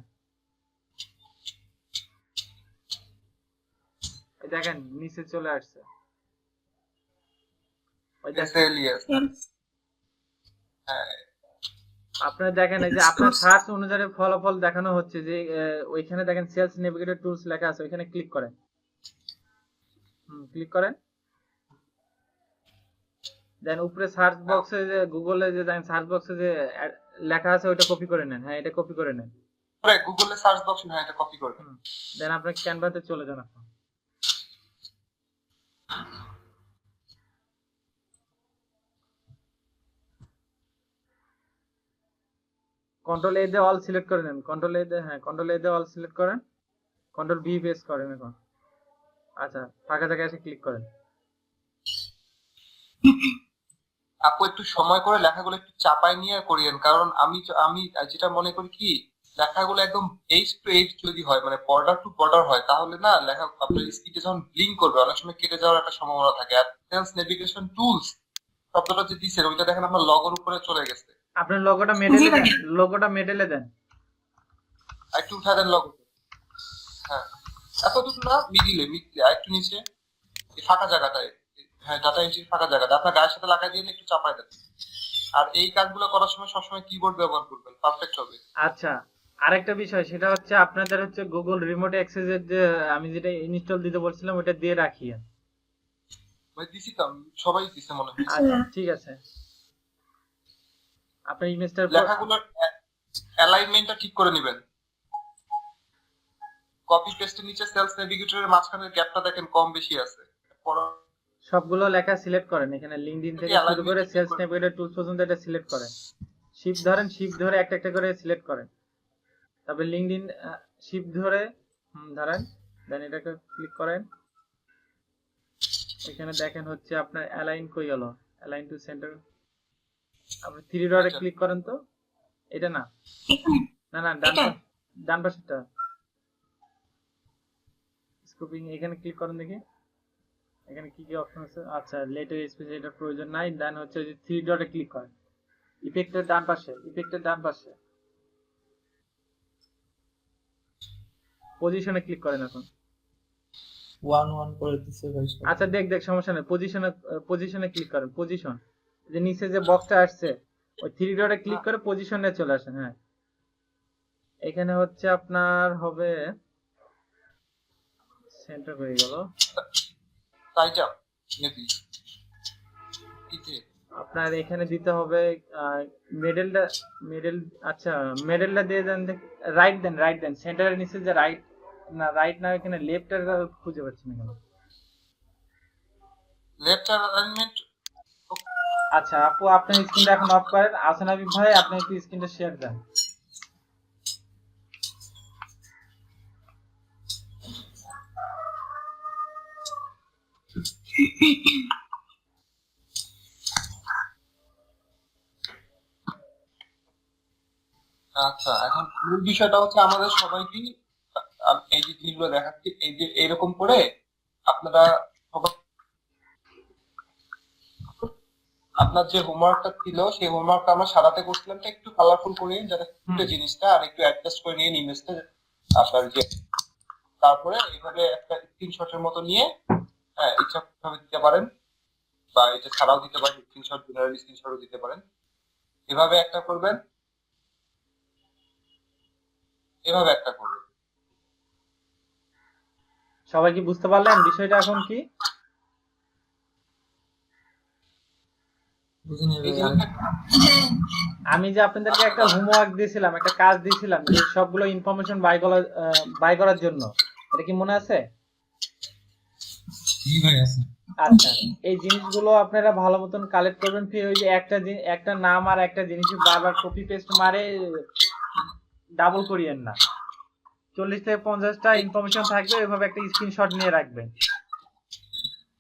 এই দেখেন নিচে চলে আসছে, ওই দেখেন SALES। হ্যাঁ, আপনারা দেখেন এই যে আপনার সার্চ অনুযায়ী ফলাফল দেখানো হচ্ছে যে ওইখানে দেখেন সেলস নেভিগেটর টুলস লেখা আছে, ওইখানে ক্লিক করেন। ক্লিক করেন। দেন উপরে সার্চ বক্সে যে গুগলে যে দেখেন সার্চ বক্সে যে লেখা আছে ওইটা কপি করে নেন। হ্যাঁ, এটা কপি করে নেন। পরে গুগলে সার্চ বক্সে হ্যাঁ এটা কপি করবেন। দেন আপনি ক্যানভাতে চলে যান। এখন কন্ট্রোল এ দিয়ে অল সিলেক্ট করে নেন। কন্ট্রোল এ দিয়ে অল সিলেক্ট করেন। কন্ট্রোল বি প্রেস করেন এখন। আচ্ছা, ফাঁকা জায়গায় এসে ক্লিক করেন। আপু একটু সময় করে লেখাগুলো একটু চাপায় নিয়ে করিয়েন, কারণ আমি যেটা মনে করি কি লেখাগুলো একদম এইজ টু এইজ যদি হয় মানে বর্ডার টু বর্ডার হয় তাহলে না লেখা আপনার স্ক্রিনে যখন ব্লিঙ্ক করবে অনেক সময় কেটে যাওয়ার একটা সম্ভাবনা থাকে। আর সেলস নেভিগেশন টুলস শব্দটা যে দিচ্ছেন ওইটা দেখেন আপনার লগোর উপরে চলে গেছে। আপনার লোগোটা মেডেলে দেন। লোগোটা মেডেলে দেন। আর একটু উঠা দেন লগো। হ্যাঁ, এতটুকু না, মিডিলে আর একটু নিচে এই ফাঁকা জায়গাটায়, হ্যাঁ ডাটা এন্ট্রির ফাঁকা জায়গাটা আপনার গায়ের সাথে লাগাই দিয়ে একটু চাপায় দেন। আর এই কাজগুলো করার সময় সবসময় কিবোর্ড ব্যবহার করবেন, পারফেক্ট হবে। আচ্ছা, আরেকটা বিষয় সেটা হচ্ছে আপনাদের হচ্ছে গুগল রিমোট অ্যাক্সেস এর যে আমি যেটা ইনস্টল দিতে বলছিলাম ওটা দিয়ে রাখিয়েন। ভাই দিছি তো, সবাই দিছে মনে হয়। আচ্ছা, ঠিক আছে। আপনার ইমেজটার লেখাগুলোর অ্যালাইনমেন্টটা ঠিক করে নেবেন। কপি পেস্টের নিচে সেলস নেভিগেটরের মাঝখানের গ্যাপটা দেখেন কম বেশি আছে। সবগুলো লেখা সিলেক্ট করেন। এখানে লিংকডইন থেকে শুরু করে সেলস নেভিগেটর টুলস পর্যন্ত এটা সিলেক্ট করেন। শিফট ধরে একটা একটা করে সিলেক্ট করেন। তারপর লিংকডইন শিফট ধরে ধরেন, দেন এটাকে ক্লিক করেন। এখানে দেখেন হচ্ছে আপনার অ্যালাইন কই গেল, অ্যালাইন টু সেন্টার। আপনি থ্রি ডটে ক্লিক করেন তো, এটা না, না ডান পাশেরটা স্ক্রপিং, এখানে ক্লিক করেন দেখি এখানে কি কি অপশন আছে। আচ্ছা, লেটার স্পেস এটা প্রয়োজন নাই। দেন হচ্ছে যে থ্রি ডটে ক্লিক করেন, ইফেক্টের ডান পাশে পজিশনে ক্লিক করেন। এখন 1 করে দিছে ভাই। আচ্ছা, দেখ সমস্যা নেই। পজিশনে ক্লিক করেন। পজিশন যে নিচে যে বক্সটা আসছে ওই থ্রি ডটে ক্লিক করে পজিশনে চলে আসেন। হ্যাঁ, এখানে হচ্ছে আপনার হবে সেন্টার হয়ে গেল। তাইটা আপনার এখানে দিতে হবে আচ্ছা মিডলটা দিয়ে দেন। রাইট দেন সেন্টারের নিচে যে রাইট না এখানে লেফট এর খুঁজে পাচ্ছি না কেন। Left alignment. আচ্ছা আপু, আপনার স্ক্রিনটা এখন অফ করেন। আসেন আবিব ভাই, আপনি একটু স্ক্রিনটা শেয়ার দেন। আচ্ছা, এখন মূল বিষয়টা হচ্ছে আমাদের সবাইকে এই যে জিনিসগুলো দেখাচ্ছি এই যে এরকম করে আপনারা আপনার যে হোমওয়ার্কটা ছিল সেই হোমওয়ার্কটা আমরা সারাতে করছিলাম, একটু কালারফুল করে যাতে ফুটে জিনিসটা আর একটু অ্যাডজাস্ট করে নিয়ে ইমেজটা আপনার যে তারপরে এইভাবে একটা স্ক্রিনশটের মতো নিয়ে ইচ্ছা ভাবে দিতে পারেন বা এটা ছাড়াও দিতে পারেন, স্ক্রিনশট জেনারেল স্ক্রিনশটও দিতে পারেন। এভাবে একটা করবেন, এভাবে একটা করবেন। সবাই কি বুঝতে পারলেন বিষয়টা এখন কি? আমি যে আপনাদেরকে একটা হোমওয়ার্ক দিয়েছিলাম, একটা কাজ দিয়েছিলাম যে সবগুলো ইনফরমেশন বাই করার জন্য, এটা কি মনে আছে? আচ্ছা, এই জিনিসগুলো আপনারা ভালো মতন কালেক্ট করবেন। ফির ওই যে একটা নাম আর একটা জিনিস বারবার কপি পেস্ট মারে ডাবল করিয়েন না। 40 থেকে 50টা ইনফরমেশন থাকবে, এভাবে একটা স্ক্রিনশট নিয়ে রাখবেন।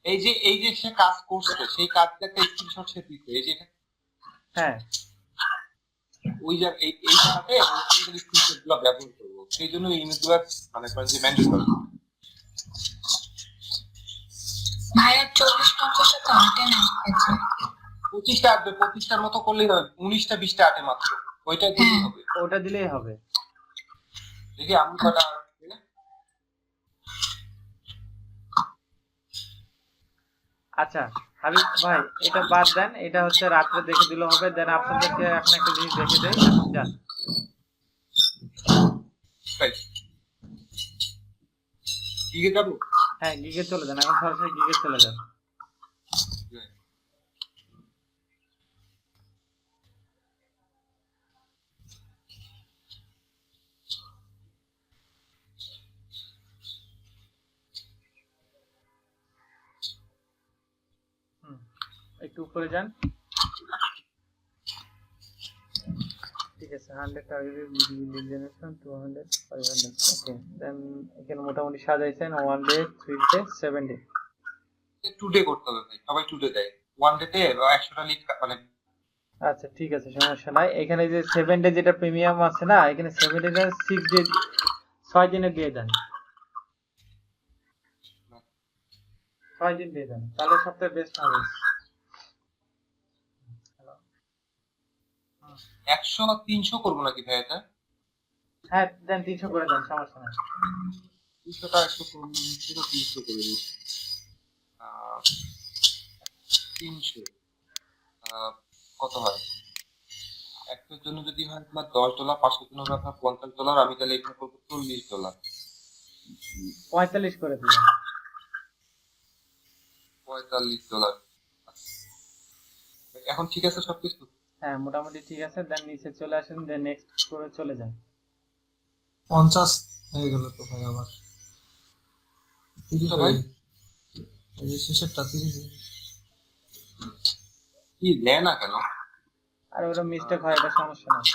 এই যে সে কাজ করছে সেই কাজটা একটা স্ক্রিনশট সে দিতে, এই যে হ্যাঁ, ওই যে এই জায়গাতে স্ক্রিনশটগুলো ব্যবহার করব, সেই জন্য এই ইমেজগুলো মানে যে ম্যান্ডেটরি। ভাইয়া 40-50 তো আটে না, 25টা আসবে, 25টার মতো করলেই হবে। 19টা 20টা আটে মাত্র, ওইটা দিলেই হবে। ওটা দিলেই হবে। দেখি আমি কটা। আচ্ছা হাবিব ভাই এটা বাদ দেন, এটা হচ্ছে রাত্রে দেখে দিলে হবে। দেন আপনাদেরকে এখন একটা জিনিস দেখে দেই, এখন যান। গিগে যাবো? হ্যাঁ গিগে চলে যান, এখন সরাসরি গিগে চলে যান। হুম, একটু উপরে যান। ঠিক আছে, 100 টার্গেটেড লিড জেনারেশন, 200, 500। ওকে, দেন এখানে মোটামুটি সাজাইছেন 1 ডে, 3 ডে, 7 ডে। টুডে করতে হবে ভাই, সবাই টুডে দেয়। ওয়ান ডেতে 100টা লিড মানে আচ্ছা ঠিক আছে, সমস্যা নাই। এখানে যে 7 ডে যেটা প্রিমিয়াম আছে না, এখানে 7 ডে 6 ডে 6 দিনে দিয়ে দেন। 6 দিন দিয়ে দেন, তাহলে সবথেকে বেস্ট হবে। 100 300 করবো নাকি ভাই এটা? হ্যাঁ দেন 300 করে দেন, সমস্যা নাই। 300টা একটু কম, 300 করে দিই। 300 কত হয়? একটার জন্য যদি হয় আপনার $10, 500 জন্য হবে আপনার $50, আমি তাহলে এখানে করবো $40। 45 করে দিবেন। $45। এখন ঠিক আছে সবকিছু? হ্যাঁ মোটামুটি ঠিক আছে। দেন নিচে চলে আসেন, দেন নেক্সট করে চলে যান। 50 হয়ে গেল তো ভাই আবার 30 ভাই? হয়ে গেল। এই যে শেষেরটা 30 হয়ে গেল। কি নেয় না কেন? আর ওটা মিস্টেক হয়, এটা সমস্যা নাই।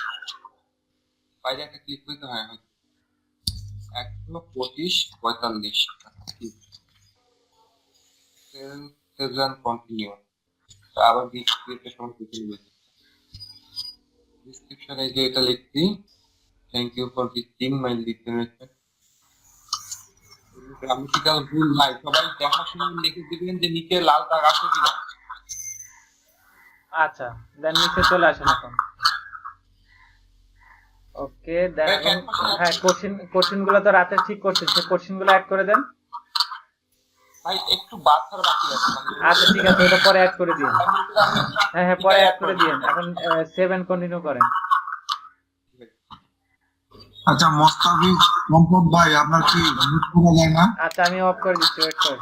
বাইরে একটা ক্লিক করতে হয় হয়তো। 125 45 সেভ কন্টিনিউ। আবার ডিসক্রিপশনের সময় লিখে নেবে। ডিসক্রিপশনে যে এটা লিখছি, thank you for visiting my lead generation. আমি কি কাল ভুল নাই, সবাই দেখার সময় লিখে দিবেন যে নিচে লাল দাগ আছে কিনা। আচ্ছা দেন নিচে চলে আসেন এখন। ওকে দেন এখন হ্যাঁ কোশ্চেন গুলো তো রাতে ঠিক করছেন, সেই কোশ্চেন গুলো অ্যাড করে দেন। ভাই একটু বাচ্চার বাকি আছে মানে আচ্ছা ঠিক আছে, ওটা পরে অ্যাড করে দিন। হ্যাঁ হ্যাঁ পরে অ্যাড করে দিন, এখন 7 কন্টিনিউ করেন। আচ্ছা মোস্তাফিজ সম্পদ ভাই আপনার কি মিউট করা যায় না? আচ্ছা আমি অফ করে দিচ্ছি, ওয়েট করেন।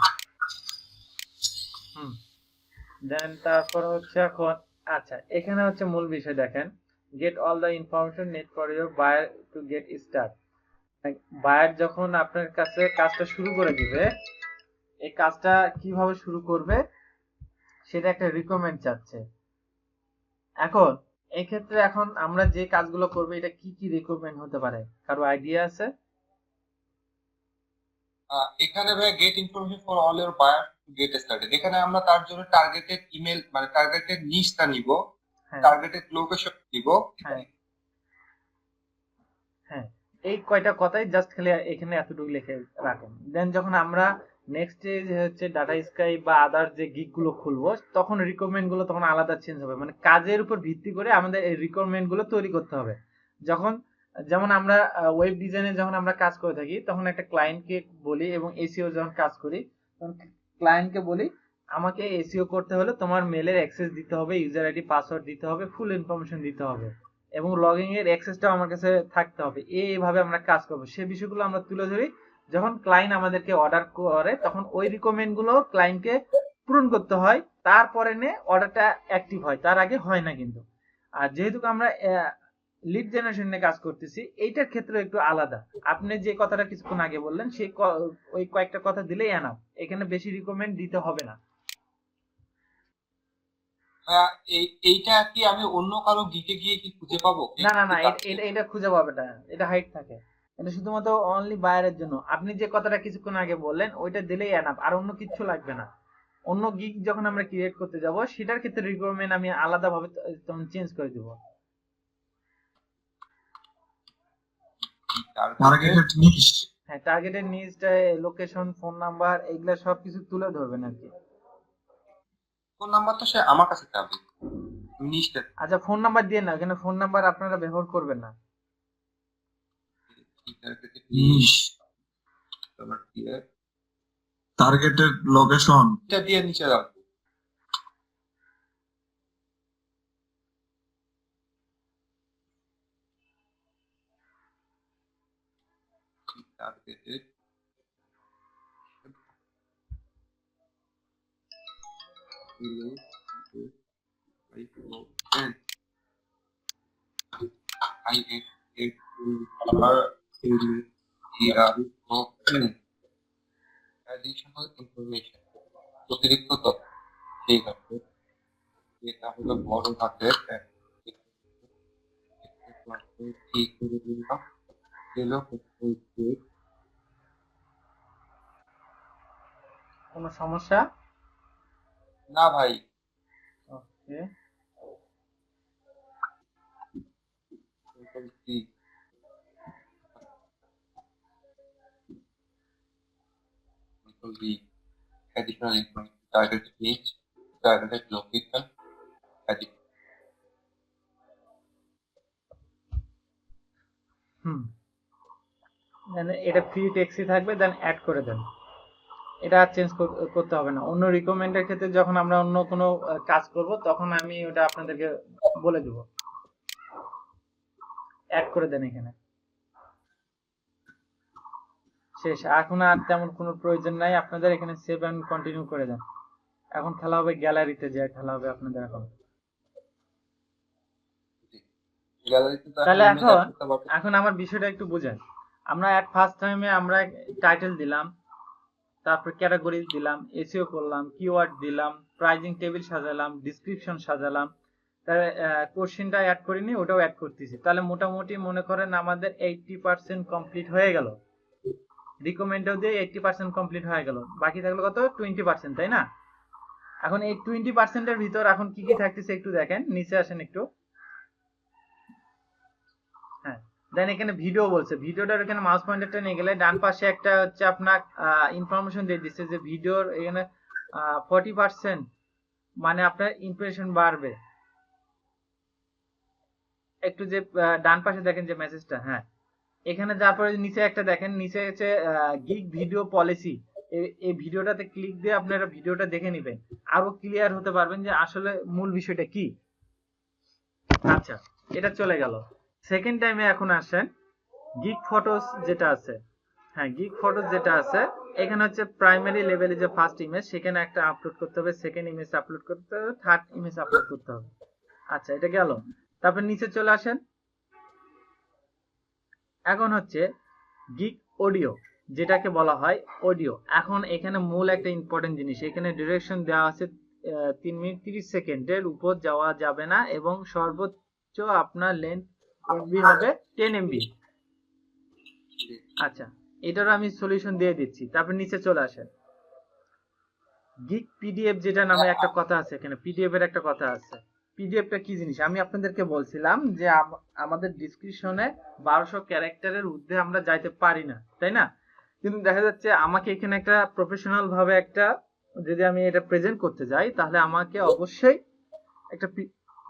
দেন তারপর হচ্ছে এখন আচ্ছা এখানে হচ্ছে মূল বিষয় দেখেন, get all the information net for your buyer to get start. Buyer যখন আপনার কাছে কাজটা শুরু করে দিবে, এই কাজটা কিভাবে শুরু করবে সেটা একটা রিকমেন্ড চাচ্ছে। এখন এই ক্ষেত্রে এখন আমরা যে কাজগুলো করব, এটা কি কি রিকমেন্ড হতে পারে, কারো আইডিয়া আছে? এখানে ভাই get information for all your buyer to get started, এখানে আমরা তার জন্য টার্গেটেড ইমেল মানে টার্গেটেড নিচটা নিব, হ্যাঁ টার্গেটেড লোকেশন নিব। হ্যাঁ হ্যাঁ, এই কয়টা কথাই জাস্ট খালি এখানে এতটুকু লিখে রাখেন। দেন যখন আমরা নেক্সট যে হচ্ছে ডাটা স্কাই বা আদার যে গিগ গুলো খুলবো, তখন রিকোয়ারমেন্ট গুলো তখন আলাদা চেঞ্জ হবে, মানে কাজের উপর ভিত্তি করে আমাদের এই রিকোয়ারমেন্ট গুলো তৈরি করতে হবে। যখন যেমন আমরা ওয়েব ডিজাইনে যখন আমরা কাজ করে থাকি, তখন একটা ক্লায়েন্টকে বলি, এবং এসইও যখন কাজ করি তখন ক্লায়েন্টকে বলি আমাকে এসইও করতে হলে তোমার মেলের অ্যাক্সেস দিতে হবে, ইউজার আইডি পাসওয়ার্ড দিতে হবে, ফুল ইনফরমেশন দিতে হবে, এবং লগইন এর অ্যাক্সেসটাও আমার কাছে থাকতে হবে। এইভাবে আমরা কাজ করব, সেই বিষয়গুলো আমরা তুলে ধরি। যখন ক্লায়েন্ট আমাদেরকে অর্ডার করে, তখন ওই রিকমেন্ড গুলো ক্লায়েন্টকে পূরণ করতে হয়, তারপরে নে অর্ডারটা অ্যাক্টিভ হয়, তার আগে হয় না কিন্তু। আর যেহেতু আমরা লিড জেনারেশন নিয়ে কাজ করতেছি, এইটার ক্ষেত্রে একটু আলাদা। আপনি যে কথাটা কিছুক্ষণ আগে বললেন, সেই ওই কয়েকটা কথা দিলেই এনাফ, এখানে বেশি রিকমেন্ড দিতে হবে না। এইটা কি আমি অন্য কারো গিকে গিয়ে কি খুঁজে পাবো? না না না, এটা খুঁজে পাবে না, এটা হাইড থাকে। এটা শুধুমাত্র অনলি বায়ারের জন্য। আপনি যে কথাটা কিছুক্ষণ আগে বললেন, ওইটা দিলেই এনাফ, আর অন্য কিছু লাগবে না। অন্য গিগ যখন আমরা ক্রিয়েট করতে যাব, সেটার ক্ষেত্রে রিকোয়ারমেন্ট আমি আলাদাভাবে তখন চেঞ্জ করে দিব। টার্গেটেড নিশ, হ্যাঁ টার্গেটের নিচটা, লোকেশন, ফোন নাম্বার, এগুলা সবকিছু তুলে ধরবেন আর কি। ফোন নাম্বার তো সে আমার কাছে চাবে নিশ্চিত। আচ্ছা ফোন নাম্বার দিয়ে না, এখানে ফোন নাম্বার আপনারা ব্যবহার করবেন না। নিশ, টার্গেটেড লোকেশন এটা দিয়ে নিচে রাখবো। targeted below the and I get it to our additional information. অতিরিক্ত তথ্য, ঠিক আছে, এটা হলো বড় হাতের ঠিক করে দিলাম, এলো হচ্ছে কোনো সমস্যা? না ভাই। ওকে, Control C. Control V. Additional information. Target age, target location, additional. দেন এটা ফ্রি টেক্সটই থাকবে, দেন অ্যাড করে দেন। এটা আর চেঞ্জ করতে হবে না। অন্য রিকমেন্ডের ক্ষেত্রে যখন আমরা অন্য কোনো কাজ করব তখন আমি ওটা আপনাদেরকে বলে দেব। অ্যাড করে দেন এখানে, শেষ। এখন আর তেমন কোনো প্রয়োজন নাই আপনাদের। এখানে সেভ এন্ড কন্টিনিউ করে দেন। এখন খেলা হবে গ্যালারিতে, যে খেলা হবে আপনাদের এখন। তাহলে এখন আমার বিষয়টা একটু বুঝেন। আমরা এট ফার্স্ট টাইমে আমরা টাইটেল দিলাম, তারপর ক্যাটাগরি দিলাম, এসইও করলাম, কিওয়ার্ড দিলাম, প্রাইজিং টেবিল সাজালাম, ডেসক্রিপশন সাজালাম, তাহলে কোশ্চেনটা অ্যাড করিনি, ওটাও অ্যাড করতেছি। তাহলে মোটামুটি মনে করেন আমাদের 80% কমপ্লিট হয়ে গেল। রিকমেন্ডও দিয়ে 80% কমপ্লিট হয়ে গেল। বাকি থাকলো কত? 20%, তাই না? এখন এই 20%-এর ভিতর এখন কি কি থাকতেছে একটু দেখেন, নিচে আসেন একটু। হ্যাঁ, দেন এখানে ভিডিও বলছে, ভিডিওটার এখানে মাউস পয়েন্টারটা নিয়ে গেলে ডান পাশে একটা হচ্ছে আপনার ইনফরমেশন দিয়ে দিচ্ছে যে ভিডিওর এখানে 40% মানে আপনার ইমপ্রেশন বাড়বে। একটু যে ডান পাশে দেখেন যে মেসেজটা, হ্যাঁ, এখানে যাওয়ার পরে নিচে একটা দেখেন, নিচে হচ্ছে গিগ ভিডিও পলিসি। এই ভিডিওটাতে ক্লিক দিয়ে আপনারা ভিডিওটা দেখে নেবেন, আরো ক্লিয়ার হতে পারবেন যে আসলে মূল বিষয়টা কি। আচ্ছা, এটা চলে গেল। সেকেন্ড টাইমে এখন আসেন গিগ ফটোস যেটা আছে। হ্যাঁ, গিগ ফটোস যেটা আছে, এখানে হচ্ছে প্রাইমারি লেভেলে যে ফার্স্ট ইমেজ, সেখানে একটা আপলোড করতে হবে, সেকেন্ড ইমেজ আপলোড করতে হবে, থার্ড ইমেজ আপলোড করতে হবে। আচ্ছা, এটা গেল। তারপর নিচে চলে আসেন। এখন হচ্ছে গিগ অডিও, যেটাকে বলা হয় অডিও। এখন এখানে মূল একটা ইম্পর্টেন্ট জিনিস, এখানে ডিউরেশন দেওয়া আছে 3 মিনিট 30 সেকেন্ডের উপর যাওয়া যাবে না, এবং সর্বোচ্চ আপনার লেন্থ এমবি হবে 10 এমবি। আচ্ছা, এটারও আমি সলিউশন দিয়ে দিচ্ছি। তারপর নিচে চলে আসেন। গিগ পিডিএফ যেটা নামে একটা কথা আছে, এখানে পিডিএফ এর একটা কথা আছে। পিডিএফটা কি জিনিস আমি আপনাদেরকে বলছিলাম যে আমাদের ডিসক্রিপশনে 1200 ক্যারেক্টারের ঊর্ধ্বে আমরা যাইতে পারি না, তাই না? কিন্তু দেখা যাচ্ছে আমাকে এখানে একটা প্রফেশনাল ভাবে একটা, যদি আমি এটা প্রেজেন্ট করতে যাই, তাহলে আমাকে অবশ্যই একটা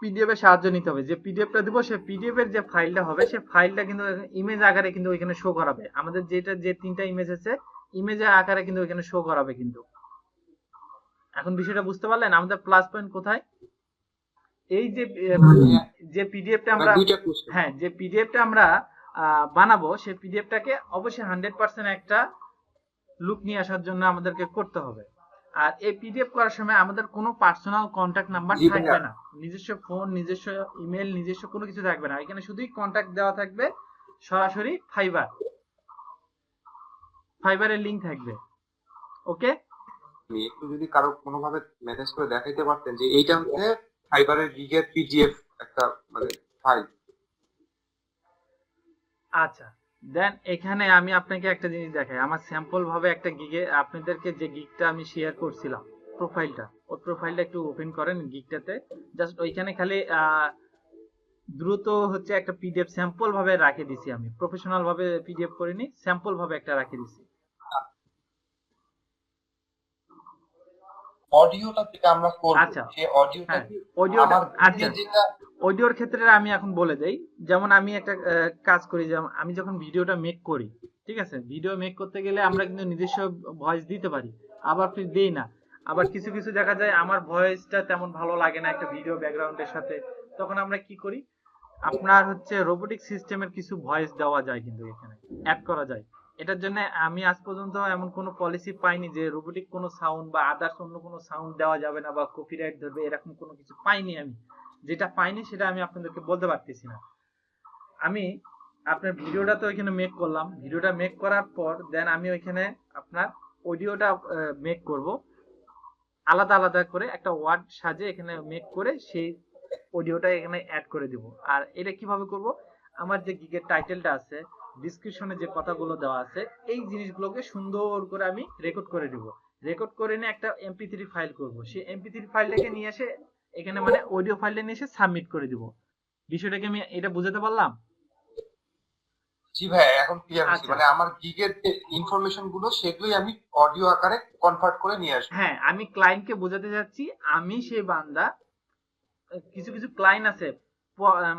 পিডিএফ এর সাহায্য নিতে হবে। যে পিডিএফটা দিব, সেই পিডিএফ এর যে ফাইলটা হবে, সেই ফাইলটা কিন্তু ইমেজ আকারে কিন্তু ওইখানে শো করাবে। আমাদের যেটা যে 3টা ইমেজ আছে, ইমেজের আকারে কিন্তু ওইখানে শো করাবে কিন্তু। এখন বিষয়টা বুঝতে পারলেন আমাদের প্লাস পয়েন্ট কোথায়? এই যে পিডিএফটা আমরা, হ্যাঁ, যে পিডিএফটা আমরা বানাবো, সেই পিডিএফটাকে অবশ্যই 100% একটা লুক নিয়ে আসার জন্য আমাদেরকে করতে হবে। আর এই পিডিএফ করার সময় আমাদের কোনো পার্সোনাল কন্টাক্ট নাম্বার থাকবে না, নিজস্ব ফোন, নিজস্ব ইমেল, নিজস্ব কোনো কিছু থাকবে না। এখানে শুধুই কন্টাক্ট দেওয়া থাকবে, সরাসরি ফাইবারের লিংক থাকবে। ওকে, একটু যদি কারো কোনোভাবে মেসেজ করে দেখাইতে পারতেন যে এইটা হচ্ছে ফাইবারের গিগের পিডিএফ একটা মানে ফাইল। আচ্ছা, দেন এখানে আমি আপনাকে একটা জিনিস দেখাই। আমার স্যাম্পল ভাবে একটা গিগে আপনাদেরকে যে গিগটা আমি শেয়ার করছিলাম, প্রোফাইলটা, ওই প্রোফাইলটা একটু ওপেন করেন গিগটাতে। জাস্ট ওইখানে খালি দ্রুত হচ্ছে একটা পিডিএফ স্যাম্পল ভাবে রাখে দিছি আমি, প্রফেশনাল ভাবে পিডিএফ করিনি, স্যাম্পল ভাবে একটা রাখে দিছি। অডিওটা যেটা আমরা করব, আচ্ছা, সেই অডিওটা হ্যাঁ, কি অডিওটা, আমার আচ্ছা, যেটা অডিওর ক্ষেত্রে আমি এখন বলে দেই। যেমন আমি একটা কাজ করি, যেমন আমি যখন ভিডিওটা মেক করি, ঠিক আছে, ভিডিও মেক করতে গেলে আমরা কিন্তু নিজস্ব ভয়েস দিতে পারি, আবার ফির দেই না। আবার কিছু কিছু দেখা যায় আমার ভয়েসটা তেমন ভালো লাগে না একটা ভিডিও ব্যাকগ্রাউন্ডের সাথে, তখন আমরা কি করি, আপনার হচ্ছে রোবোটিক সিস্টেমের কিছু ভয়েস দেওয়া যায়, কিন্তু এখানে অ্যাড করা যায়। এটার জন্য আমি আজ পর্যন্ত এমন কোনো পলিসি পাইনি যে রোবোটিক কোনো সাউন্ড বা আদার্স অন্য কোনো সাউন্ড দেওয়া যাবে না বা কপিরাইট ধরবে, এরকম কোনো কিছু পাইনি আমি। যেটা পাইনি সেটা আমি আপনাদেরকে বলতে পারতেছি না। আমি আপনার ভিডিওটা তো এখানে মেক করলাম, ভিডিওটা মেক করার পর দেন আমি ওইখানে আপনার অডিওটা মেক করব, আলাদা আলাদা করে একটা ওয়ার্ড সাজে এখানে মেক করে সেই অডিওটা এখানে অ্যাড করে দিব। আর এটা কিভাবে করব, আমার যে গিগের টাইটেলটা আছে, ডিসক্রিপশনে যে কথাগুলো দেওয়া আছে, এই জিনিসগুলোকে সুন্দর করে আমি রেকর্ড করে দিব। রেকর্ড করে নিয়ে একটা এমপি3 ফাইল করব, সেই এমপি3 ফাইলটাকে নিয়ে এসে এখানে মানে অডিও ফাইলটা নিয়ে এসে সাবমিট করে দিব। বিষয়টাকে আমি এটা বুঝাতে পারলাম? জি ভাই, এখন ক্লিয়ার হচ্ছে। আচ্ছা। মানে আমার গিগের যে ইনফরমেশন গুলো সেগুলোই আমি অডিও আকারে কনভার্ট করে নিয়ে আসবো। হ্যাঁ, আমি ক্লায়েন্টকে বোঝাতে যাচ্ছি আমি সেই বান্দা। কিছু কিছু ক্লায়েন্ট আছে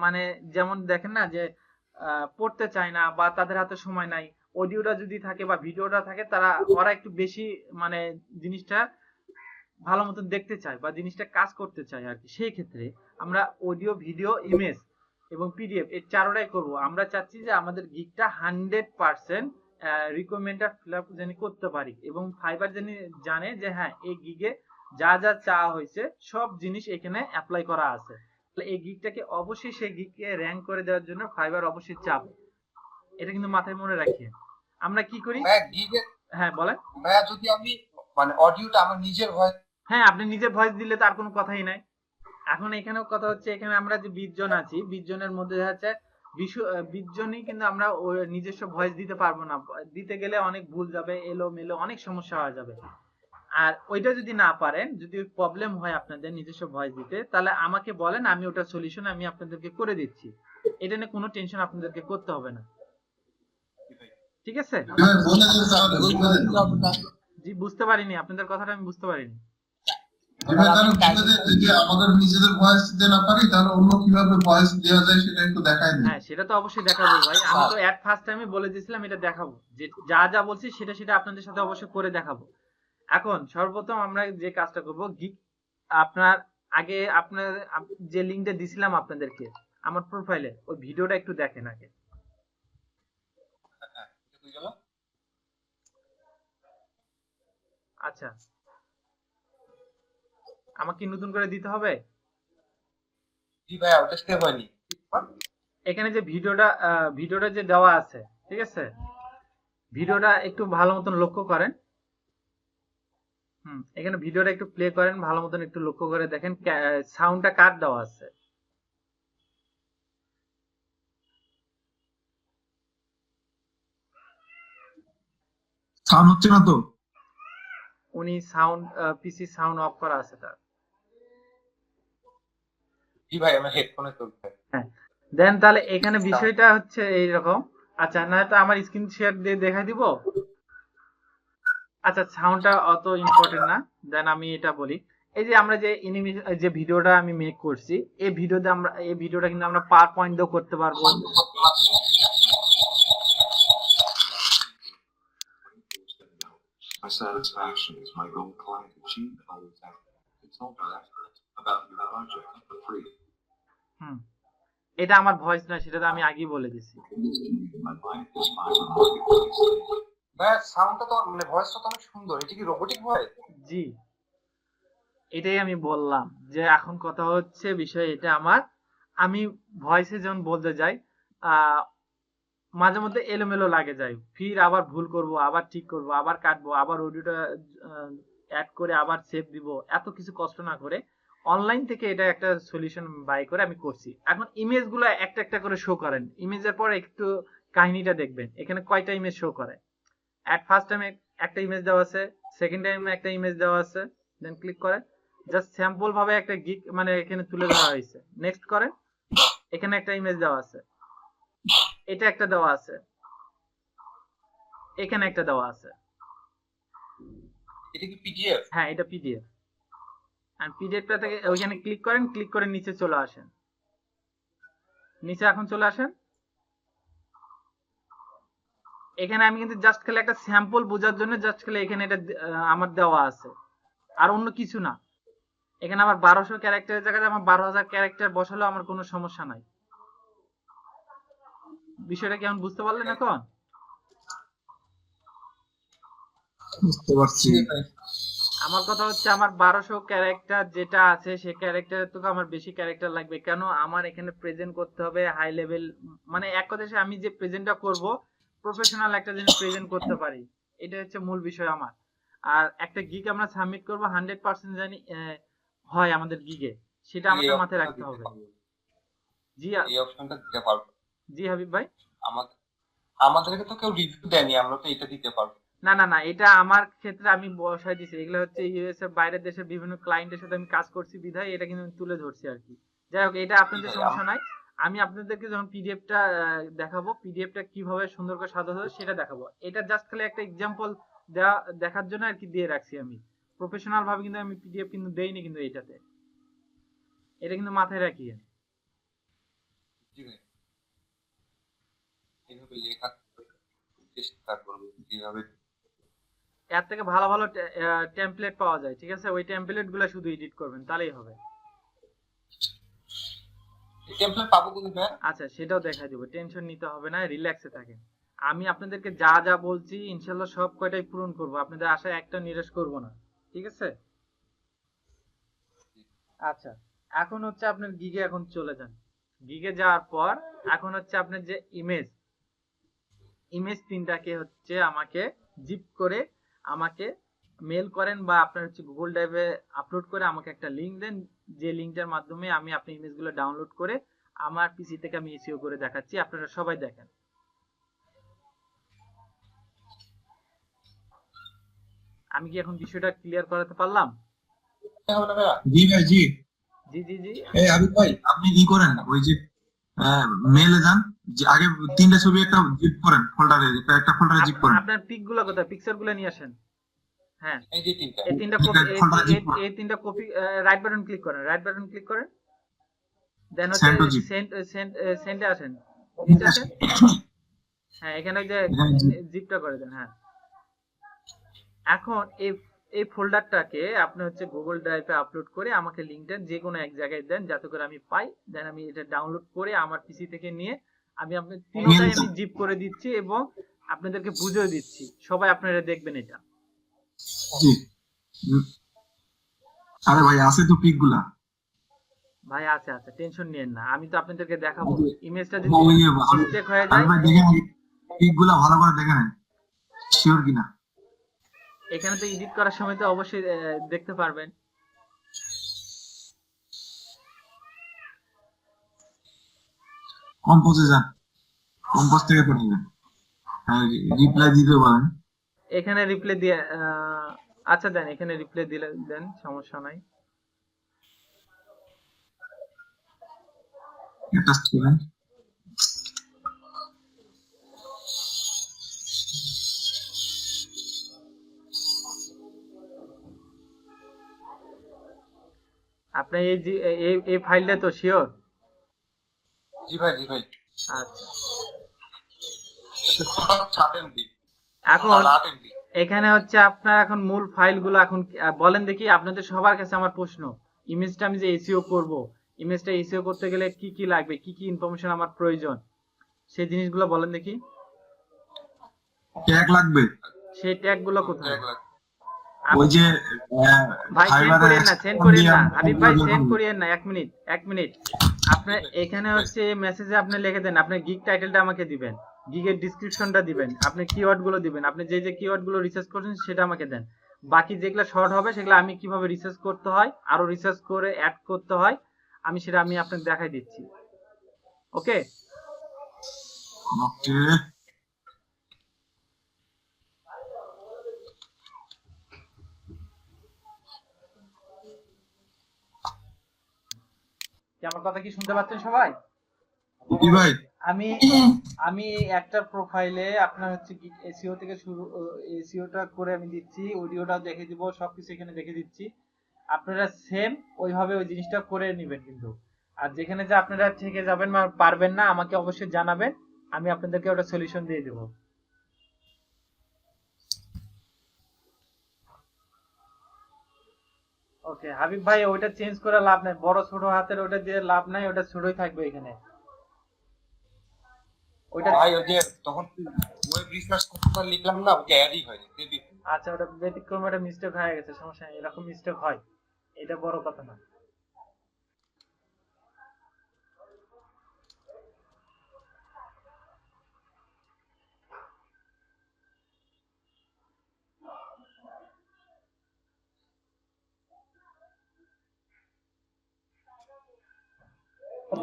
মানে যেমন দেখেন না যে পড়তে চায় না বা তাদের হাতে সময় নাই, অডিওটা যদি থাকে বা ভিডিওটা থাকে ওরা একটু বেশি মানে জিনিসটা ভালো মতন দেখতে চায় বা জিনিসটা কাজ করতে চায় আর কি। সেই ক্ষেত্রে আমরা অডিও, ভিডিও, ইমেজ এবং পিডিএফ এই চারটাই করব। আমরা চাচ্ছি যে আমাদের গিগটা 100% রিকোয়ারমেন্টটা ফিল আপ জানি করতে পারি এবং ফাইবার জানি জানে যে হ্যাঁ এই গিগে যা যা চাওয়া হয়েছে সব জিনিস এখানে অ্যাপ্লাই করা আছে। তাহলে এই গিগটাকে অবশ্যই সেই গিগকে র্যাঙ্ক করে দেওয়ার জন্য ফাইবার অবশ্যই চাবে। এটা কিন্তু মাথায় মনে রাখিয়ে আমরা কি করি। ভাইয়া গিগের, হ্যাঁ বলেন। ভাইয়া যদি আমি মানে অডিওটা আমার নিজের ভয়েস, হ্যাঁ, আপনি নিজের ভয়েস দিলে তো আর কোনো কথাই নাই। এখন এখানেও কথা হচ্ছে, এখানে আমরা যে 20 জন আছি, 20 জনের মধ্যে দেখা যাচ্ছে 20 জনই কিন্তু আমরা নিজস্ব ভয়েস দিতে পারবো না। দিতে গেলে অনেক ভুল যাবে, এলোমেলো অনেক সমস্যা হয়ে যাবে। আর ওইটা যদি না পারেন, যদি প্রবলেম হয় আপনাদের নিজস্ব ভয়েস দিতে, তাহলে আমাকে বলেন, আমি ওটার সলিউশন আমি আপনাদেরকে করে দিচ্ছি। এটা নিয়ে কোনো টেনশন আপনাদেরকে করতে হবে না, ঠিক আছে? জি, বুঝতে পারিনি আপনাদের কথাটা, আমি বুঝতে পারিনি। আমাদের নিজেদের ভয়েস দিতে না পারি তাহলে অন্য কিভাবে ভয়েস দেওয়া যায় সেটা একটু দেখাই দিন। হ্যাঁ, সেটা তো অবশ্যই দেখাবো ভাই। আমি তো এট ফার্স্ট টাইমে বলে দিয়েছিলাম এটা দেখাবো, যে যা যা বলছি সেটা সেটা আপনাদের সাথে অবশ্যই করে দেখাবো। এখন সর্বপ্রথম আমরা যে কাজটা করব, গিগ আপনার আগে আপনার যে লিংকটা দিছিলাম আপনাদেরকে আমার প্রোফাইলে, ওই ভিডিওটা একটু দেখেন আগে। আচ্ছা, আমাকে নতুন করে দিতে হবে? জি ভাইয়া ওটা সেভ হয়নি। এখানে যে ভিডিওটা যে দেওয়া আছে, ঠিক আছে, ভিডিওটা একটু ভালো মতন লক্ষ্য করেন। এখানে ভিডিওটা একটু প্লে করেন, ভালো মতন একটু লক্ষ্য করে দেখেন সাউন্ডটা কাট দেওয়া আছে। সাউন্ড হচ্ছে না তো? উনি সাউন্ড পিসি সাউন্ড অফ করা আছে তার। জি ভাই আমার হেডফোনে চলছে। হ্যাঁ, দেন তাহলে এখানে বিষয়টা হচ্ছে এইরকম। আচ্ছা, না তো আমার স্ক্রিন শেয়ার দিয়ে দেখাই দিব। আচ্ছা, সাউন্ডটা অত ইম্পর্টেন্ট না, দেন আমি এটা বলি। এই যে আমরা যে এনিমি যে ভিডিওটা আমি মেক করছি, এই ভিডিওটা কিন্তু আমরা পাওয়ার পয়েন্ট দিয়েও করতে পারবো। My satisfaction is my own client achievement all the time. Consult our experts about your project for free. এটা আমার ভয়েস না, সেটা তো আমি আগেই বলে দিছি। My mind is fiber marketplace. ভাইয়া সাউন্ডটা তো মানে ভয়েসটা তো অনেক সুন্দর, এটা কি রোবোটিক ভয়েস? জি, এটাই আমি বললাম যে এখন কথা হচ্ছে বিষয় এটা আমার, আমি ভয়েসে যখন বলতে যাই মাঝে মধ্যে এলোমেলো লাগে যায়, ফির আবার ভুল করব, আবার ঠিক করব, আবার কাটবো, আবার অডিওটা অ্যাড করে আবার সেভ দিব। এত কিছু কষ্ট না করে অনলাইন থেকে এটা একটা সলিউশন বাই করে আমি করছি। এখন ইমেজগুলো একটা একটা করে শো করেন, ইমেজের পর একটু কাহিনীটা দেখবেন এখানে কয়টা ইমেজ শো করে। এট ফার্স্ট টাইমে একটা ইমেজ দেওয়া আছে, সেকেন্ড টাইমে একটা ইমেজ দেওয়া আছে, দেন ক্লিক করেন, জাস্ট স্যাম্পল ভাবে একটা গিগ মানে এখানে তুলে ধরা হয়েছে। নেক্সট করেন, এখানে একটা ইমেজ দেওয়া আছে, এটা একটা দেওয়া আছে, এখানে একটা দেওয়া আছে। এটা কি পিডিএফ? হ্যাঁ, এটা পিডিএফ। আর পিডিএফটা থেকে ওইখানে ক্লিক করেন, ক্লিক করে নিচে চলে আসেন, নিচে এখন চলে আসেন। এখানে আমি কিন্তু জাস্ট খালি একটা স্যাম্পল বোঝার জন্য জাস্ট খালি এখানে এটা আমার দেওয়া আছে, আর অন্য কিছু না। এখানে আমার 1200 ক্যারেক্টারের জায়গায় আমার 12,000 ক্যারেক্টার বসালেও আমার কোনো সমস্যা নাই। বিষয়টা কেমন বুঝতে পারলেন এখন? বুঝতে পারছি। জি ভাই। আমার কথা হচ্ছে আমার 1200 ক্যারেক্টার যেটা আছে সেই ক্যারেক্টারের থেকে আমার বেশি ক্যারেক্টার লাগবে, কেন আমার এখানে প্রেজেন্ট করতে হবে হাই লেভেল, মানে এক কথায় আমি যে প্রেজেন্টটা করব প্রফেশনাল একটা জিনিস প্রেজেন্ট করতে পারি, এটা হচ্ছে মূল বিষয় আমার। আর একটা গিগ আমরা সাবমিট করব 100% জানি হয় আমাদের গিগে, সেটা এই আমাদের মাথায় অপশনটা রাখতে দিতে হবে। পারবো, জি এই অপশনটা দিতে পারবো। জি হাবিব ভাই। আমাদের আমাদেরকে তো কেউ রিভিউ দেয়নি, আমরা তো এটা দিতে পারবো। না না না, এটা আমার ক্ষেত্রে আমি বসাই দিছি, এগুলো হচ্ছে ইউএস এর বাইরের দেশের বিভিন্ন ক্লায়েন্টের সাথে আমি কাজ করছি বিধায় এটা কিন্তু আমি তুলে ধরছি আর কি। যাই হোক, এটা জি আপনাদের ভাই, সমস্যা নাই। আমি আপনাদেরকে যখন পিডিএফটা দেখাবো, পিডিএফটা কিভাবে সুন্দর করে সাজাতে হবে সেটা দেখাবো। এটা জাস্ট খালি একটা এক্সাম্পল দেখার জন্য আর কি দিয়ে রাখছি আমি। প্রফেশনাল ভাবে কিন্তু আমি পিডিএফ কিন্তু দেইনি কিন্তু এটাতে, এটা কিন্তু মাথায় রাখিয়ে। জি ভাই, এইভাবে লেখা চেষ্টা করবো যেভাবে। এর থেকে ভালো ভালো টেমপ্লেট পাওয়া যায়, ঠিক আছে? ওই টেমপ্লেট গুলো শুধু এডিট করবেন তাহলেই হবে। টেমপ্লেট পাবো কিন্তু ভাই। আচ্ছা, সেটাও দেখা দিব, টেনশন নিতে হবে না, রিল্যাক্সে থাকেন। আমি আপনাদেরকে যা যা বলছি ইনশাল্লাহ সব কয়টাই পূরণ করব, আপনাদের আশায় একটা নিরাশ করব না, ঠিক আছে? আচ্ছা, এখন হচ্ছে আপনার গিগে এখন চলে যান। গিগে যাওয়ার পর এখন হচ্ছে আপনার যে ইমেজ তিনটাকে হচ্ছে আমাকে জিপ করে আমাকে মেল করেন, বা আপনার হচ্ছে গুগল ড্রাইভে আপলোড করে আমাকে একটা লিংক দেন, যে লিংকটার মাধ্যমে আমি আপনার ইমেজগুলো ডাউনলোড করে আমার পিসি থেকে আমি এসইও করে দেখাচ্ছি, আপনারা সবাই দেখেন। আমি কি এখন বিষয়টা ক্লিয়ার করাতে পারলাম? হবে না ভাইয়া? জি ভাই, জি। জি জি জি। এই হাবিব ভাই, আপনি ই করেন, ওই যে মেলে যান, যে আগে 3টা ছবি একটা জিপ করেন ফোল্ডারে, একটা ফোল্ডারে জিপ করেন। আপনার পিক গুলো কোথায়, পিকচার গুলো নিয়ে আসেন। হ্যাঁ, এই যে তিনটা। এই তিনটা একটা কপি, ফোল্ডারে জিপ করেন। এই তিনটা কপি, রাইট বাটন ক্লিক করেন, রাইট বাটন ক্লিক করেন, দেন হচ্ছে সেন্ড টু জিপ। সেন্ডে আসেন, নিচে আসেন। হ্যাঁ, এখানে ওই যে জিপটা করে দেন। হ্যাঁ, এখন এই ফোল্ডারটাকে আপনি হচ্ছে গুগল ড্রাইভে আপলোড করে আমাকে লিংকটা যে কোনো এক জায়গায় দেন, যাতে করে আমি পাই, দেন আমি এটা ডাউনলোড করে আমার পিসি থেকে নিয়ে আমি আপনার তিনটাই আমি জিপ করে দিচ্ছি এবং আপনাদেরকে বুঝিয়ে দিচ্ছি, সবাই আপনারা দেখবেন এটা। জি। আরে ভাই, আছে তো পিক গুলা। ভাই আচ্ছা আচ্ছা, টেনশন নিয়েন না, আমি তো আপনাদেরকে দেখাবো। ইমেজটা যদি ওই যে ভালো, মিস্টেক হয়ে আরে যায়, ভাই দেখেন পিক গুলা ভালো করে দেখে নেন, শিওর কিনা। এখানে তো এডিট করার সময় তো অবশ্যই দেখতে পারবেন। কম্পোজে যান, কম্পোজ থেকে করে নেবেন। হ্যাঁ, রিপ্লাই দিতে পারেন। এখানে রিপ্লে দিয়ে আচ্ছা দেন, এখানে রিপ্লে দিলে দেন, সমস্যা নাই। অ্যাটাচ করেন। আপনি এই ফাইলটা তো শিওর? জি ভাই, জি ভাই। আচ্ছা, 7 MB এখন 8 MB। এখানে হচ্ছে আপনার এখন মূল ফাইলগুলো এখন বলেন দেখি, আপনাদের সবার কাছে আমার প্রশ্ন, ইমেজটা আমি যে এসইও করব, ইমেজটা এসইও করতে গেলে কি কি লাগবে, কি কি ইনফরমেশন আমার প্রয়োজন, সেই জিনিসগুলো বলেন দেখি। ট্যাগ লাগবে। সেই ট্যাগগুলো কোথায়? ওই যে ভাই সেন্ড ফাইবারে করিয়েন না, সেন্ড করিয়েন না হাবিব ভাই, সেন্ড করিয়েন না, এক মিনিট। আপনি এখানে হচ্ছে মেসেজে আপনি লিখে দেন, আপনার গিগ টাইটেলটা আমাকে দিবেন, গিগের ডেসক্রিপশনটা দিবেন, আপনি কিওয়ার্ড গুলো দিবেন, আপনি যে যে কিওয়ার্ড গুলো রিসার্চ করছেন সেটা আমাকে দেন। বাকি যেগুলো শর্ট হবে সেগুলো আমি কিভাবে রিসার্চ করতে হয়, আরো রিসার্চ করে অ্যাড করতে হয়, সেটা আমি আপনাকে দেখাই দিচ্ছি। ওকে, ওকে। আমার কথা কি শুনতে পাচ্ছেন সবাই? জি ভাই। আমি একটা প্রোফাইলে আপনার হচ্ছে এসইও থেকে শুরু, এসইওটা করে আমি দিচ্ছি, অডিওটাও দেখে দিব, সবকিছু এখানে দেখে দিচ্ছি। আপনারা সেম ওইভাবে ওই জিনিসটা করে নেবেন কিন্তু। আর যেখানে যে আপনারা থেকে যাবেন বা পারবেন না আমাকে অবশ্যই জানাবেন, আমি আপনাদেরকে ওটা সলিউশন দিয়ে দেব। ওকে হাবিব ভাই, ওইটা চেঞ্জ করে লাভ নাই, বড় ছোট হাতের ওটা দিয়ে লাভ নাই, ওটা ছোটই থাকবে এখানে। ওইটা ভাই ওই যে তখন ওয়েব রিসার্চ করতে লিখলাম না, ওটা অ্যাডই হয়নি। আচ্ছা, ওটা ব্যতিক্রম, একটা মিস্টেক হয়ে গেছে, সমস্যা নেই, এরকম মিস্টেক হয়, এটা বড় কথা না।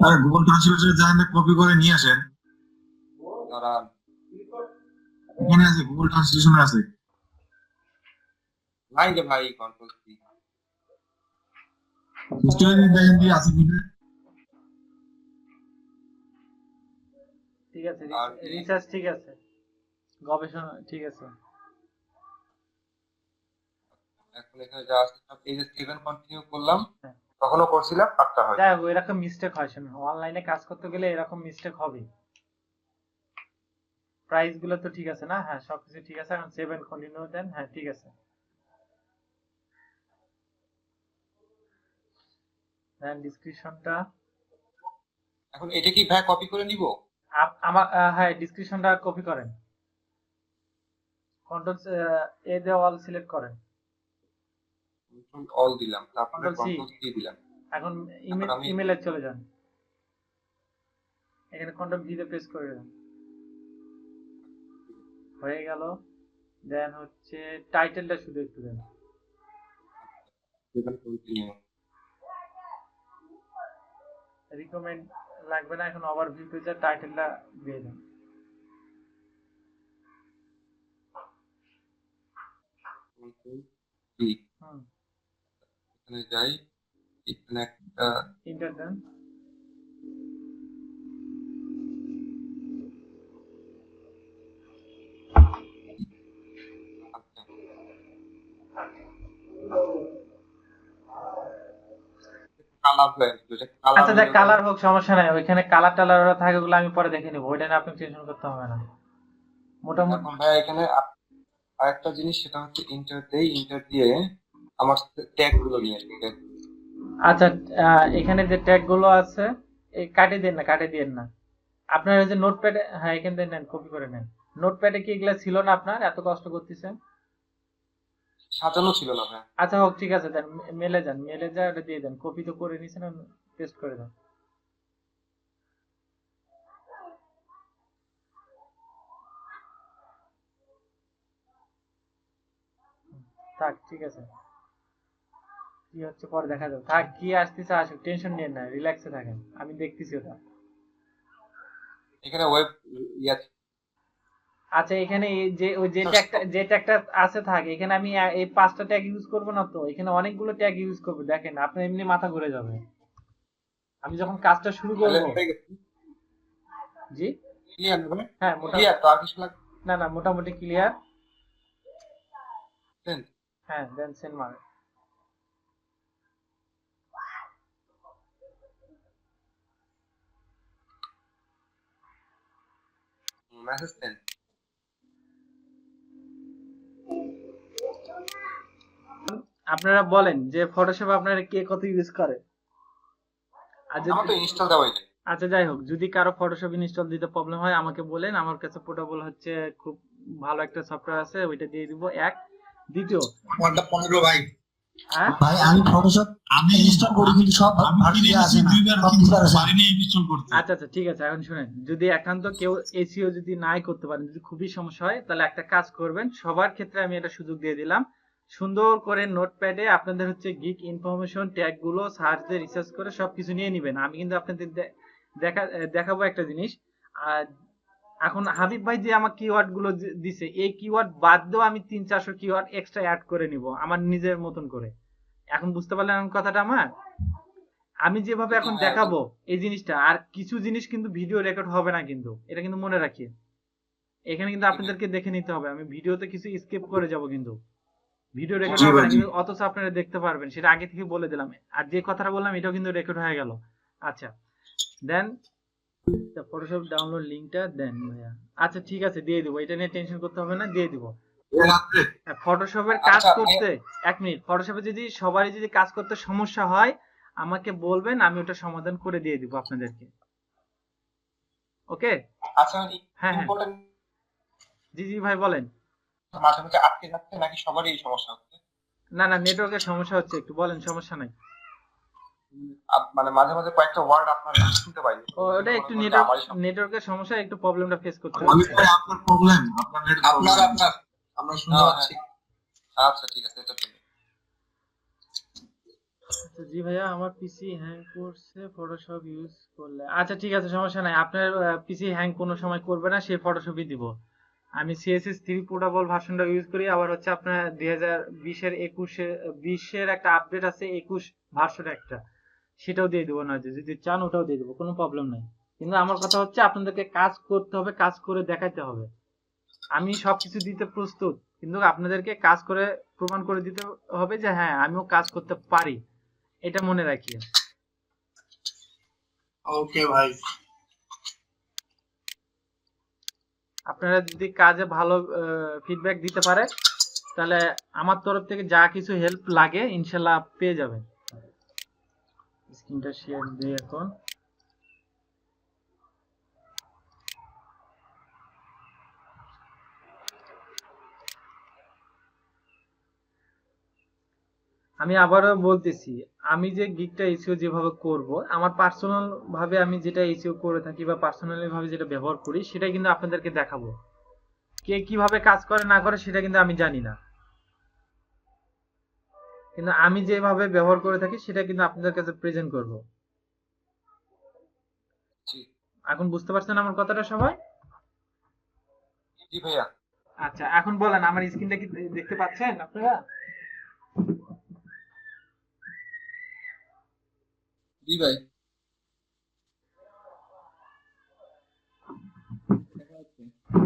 আর গুগল ট্রান্সলেটরে জানেন কপি করে নিয়ে আসেন, দাঁড়ান, এখানে আছে, গুগল ট্রান্সলেশনে আছে। নাই রে ভাই, কন্ট্রোল সি। হিস্টোরি দেখেন দিয়ে আছে কিনা। ঠিক আছে, আর কি? রিসার্চ ঠিক আছে, গবেষণা ঠিক আছে। এখন এখানে যা আছে সব এই যে সেভেন কন্টিনিউ করলাম, হ্যাঁ। তখনও করছিলাম, কাটটা হয়। যাই হোক, এরকম মিস্টেক হয়, শুনুন, অনলাইনে কাজ করতে গেলে এরকম মিস্টেক হবে। প্রাইস গুলো তো ঠিক আছে না? হ্যাঁ, সবকিছু ঠিক আছে। এখন 7 কন্টিনিউ দেন। হ্যাঁ, ঠিক আছে, দেন ডিসক্রিপশনটা। এখন এটা কি ভাই কপি করে নিব? আমার হ্যাঁ, ডিসক্রিপশনটা কপি করেন, কন্ট্রোল এ দিয়ে অল সিলেক্ট করেন, কন্ট্রোল অল দিলাম, তারপরে Control C। কন্ট্রোল সি দিলাম। এখন এখন আমি- ইমেলে চলে যান, এখানে কন্ট্রোল ভি দিয়ে প্রেস করে দেন, হয়ে গেল। দেন হচ্ছে টাইটেলটা শুধু একটু দেন, সেভেন কন্টিনিউ। রিকমেন্ড লাগবে না, এখন ওভারভিউ পেজে টাইটেলটা দিয়ে দেন। Control C. হুম, এখানে যাই, এখানে একটা ইন্টার দেন। আচ্ছা, কালার হয়ে আসবে, এটা কালার আচ্ছা, দেখ, কালার হোক, সমস্যা নাই, ওইখানে কালার টালার ওরা থাকে, ওগুলো আমি পরে দেখে নিবো, ওইটা নিয়ে আপনি টেনশন করতে হবে না, মোটামুটি। এখন ভাই এখানে আরেকটা জিনিস, সেটা হচ্ছে ইন্টার দেই, ইন্টার দিয়ে আমার ট্যাগ গুলো নিয়ে আসবে। আচ্ছা, এখানে যে ট্যাগ গুলো আছে, এই কাটে দেন না, কাটে দিয়েন না। আপনার ওই যে নোটপ্যাডে, হ্যাঁ, এখান থেকে নেন, কপি করে নেন। নোটপ্যাডে কি এগুলা ছিল না আপনার, এত কষ্ট করতেছেন? সাজানো ছিল না ভাই। আচ্ছা, হোক, ঠিক আছে, দেন, মেলে যান, মেলে যা ওটা দিয়ে দেন, কপি তো করে নিছেন, পেস্ট করে দেন। থাক, ঠিক আছে, কি হচ্ছে পরে দেখা যাবে, থাক, কি আসতেছে আসুক, টেনশন নিয়েন না, রিল্যাক্সে থাকেন, আমি দেখতেছি ওটা। এখানে ওয়েব ইয়া আচ্ছা, এখানে এই যে ওই যে ট্যাগটা আছে থাক, এখানে আমি এই 5টা ট্যাগ ইউজ করব না তো, এখানে অনেকগুলো ট্যাগ ইউজ করব, দেখেন আপনার এমনি মাথা ঘুরে যাবে। আমি যখন কাজটা শুরু করব। হয়ে গেছে। জি, ক্লিয়ার না ভাই? হ্যাঁ, ক্লিয়ার তো, আর কিছু লাগবে? না না, মোটামুটি ক্লিয়ার। Send। হ্যাঁ, দেন সেন্ড মারেন। Message send. আপনারা বলেন যে ফটোশপ আপনারা কে কত ইউজ করে। আর আমার তো যদি, ইনস্টল দেওয়াই নেই। আচ্ছা, যাই হোক, যদি কারো ফটোশপ ইনস্টল দিতে প্রবলেম হয় আমাকে বলেন, আমার কাছে পোর্টেবল হচ্ছে খুব ভালো একটা সফটওয়্যার আছে, ওইটা দিয়ে দিব। এক, দ্বিতীয়, ঘন্টা 15 ভাই। হ্যাঁ, ভাই আমি ফটোশপ আমি ইনস্টল করি কিন্তু সব আমি ভার্সনে কিনে আসে এনেছি না, দুইবার, সব কিন্তু ফিচার আসে না। পারিনি ইনস্টল করতে। আচ্ছা আচ্ছা, ঠিক আছে, এখন শুনেন, যদি একান্ত কেউ এসিও যদি নাই করতে পারেন, যদি খুবই সমস্যা হয়, তাহলে একটা কাজ করবেন, সবার ক্ষেত্রে আমি এটা সুযোগ দিয়ে দিলাম, সুন্দর করে নোটপ্যাডে আপনাদের হচ্ছে গিগ ইনফরমেশন ট্যাগ গুলো সার্চ দিয়ে রিসার্চ করে সবকিছু নিয়ে নিবেন। আমি কিন্তু আপনাদের দেখাবো একটা জিনিস। আর এখন হাবিব ভাই যে আমার কিওয়ার্ড গুলো দিছে, এই কিওয়ার্ড বাদ দিয়েও আমি 300-400 কিওয়ার্ড এক্সট্রা অ্যাড করে নিব আমার নিজের মতন করে। এখন বুঝতে পারলেন কথাটা আমার? আমি যেভাবে এখন দেখাবো এই জিনিসটা, আর কিছু জিনিস কিন্তু ভিডিও রেকর্ড হবে না, কিন্তু এটা কিন্তু মনে রাখিয়ে, এখানে কিন্তু আপনাদেরকে দেখে নিতে হবে, আমি ভিডিওতে কিছু স্কিপ করে যাব, কিন্তু ভিডিও রেকর্ড হবে না, কিন্তু অথচ আপনারা দেখতে পারবেন, সেটা আগে থেকে বলে দিলাম। আর যে কথাটা বললাম এটাও কিন্তু রেকর্ড হয়ে গেল। আচ্ছা, দেন ফটোশপ ডাউনলোড লিংকটা দেন ভাইয়া। আচ্ছা, ঠিক আছে, দিয়ে দিব, এটা নিয়ে টেনশন করতে হবে না, দিয়ে দিব। ফটোশপের কাজ আচ্ছা, করতে 1 মিনিট, ফটোশপে যদি সবারই যদি কাজ করতে সমস্যা হয় আমাকে বলবেন, আমি ওটা সমাধান করে দিয়ে দিব আপনাদেরকে। ওকে, আচ্ছা, হ্যাঁ হ্যাঁ, ইম্পর্টেন্ট জি জি ভাই বলেন। মাঝে মাঝে আটকে যাচ্ছে নাকি সবারই এই সমস্যা হচ্ছে? না না, নেটওয়ার্কের সমস্যা হচ্ছে, একটু বলেন, সমস্যা নাই। মানে মাঝে মাঝে কয়েকটা ওয়ার্ড আপনার শুনতে পাই। ও ওটা একটু মনে করেন যে আমারই সমস্যা। নেটওয়ার্কের সমস্যা, একটু প্রবলেমটা ফেস করতে অলিভ হচ্ছে। ভাই আপনার প্রবলেম, আপনার নেট প্রবলেম। আমরা শুনতে হ্যাঁ, পাচ্ছি। আচ্ছা ঠিক আছে, এটা ঠিক। আচ্ছা জি ভাইয়া, আমার পিসি হ্যাং করছে ফটোশপ ইউজ করলে। আচ্ছা ঠিক আছে, সমস্যা নাই, আপনার পিসি হ্যাং কোনো সময় করবে না, সে ফটোশপই দিব। আমি সিএসএস 3 পোর্টেবল ভার্সনটা ইউজ করি, আবার হচ্ছে আপনার 2020 এর 20 এর একটা আপডেট আছে, 21 ভার্সন একটা, সেটাও দিয়ে দেবো না, যদি চান ওটাও দিয়ে দেবো, কোনো প্রবলেম নাই। কিন্তু আমার কথা হচ্ছে আপনাদেরকে কাজ করতে হবে, কাজ করে দেখাতে হবে। আমি সবকিছু দিতে প্রস্তুত, কিন্তু আপনাদেরকে কাজ করে প্রমাণ করে দিতে হবে যে হ্যাঁ আমিও কাজ করতে পারি, এটা মনে রাখিয়ে। ওকে ভাই। আপনারা যদি কাজে ভালো ফিডব্যাক দিতে পারে, তাহলে আমার তরফ থেকে যা কিছু হেল্প লাগে ইনশাল্লাহ পেয়ে যাবেন। স্ক্রিনটা শেয়ার দিই এখন। আমি আবারও বলতেছি, আমি যে গিগটা এসইও যেভাবে করব, আমার পার্সোনাল ভাবে আমি যেটা এসইও করে থাকি বা পার্সোনালি ভাবে যেটা ব্যবহার করি, সেটা কিন্তু আপনাদেরকে দেখাবো। কে কিভাবে কাজ করে না করে সেটা কিন্তু আমি জানি না, কিন্তু আমি যেভাবে ব্যবহার করে থাকি সেটা কিন্তু আপনাদের কাছে প্রেজেন্ট করব। জি এখন বুঝতে পারছেন আমার কথাটা সবাই? জি ভাইয়া। আচ্ছা এখন বলেন, আমার স্ক্রিনটা কি দেখতে পাচ্ছেন আপনারা? জি ভাই।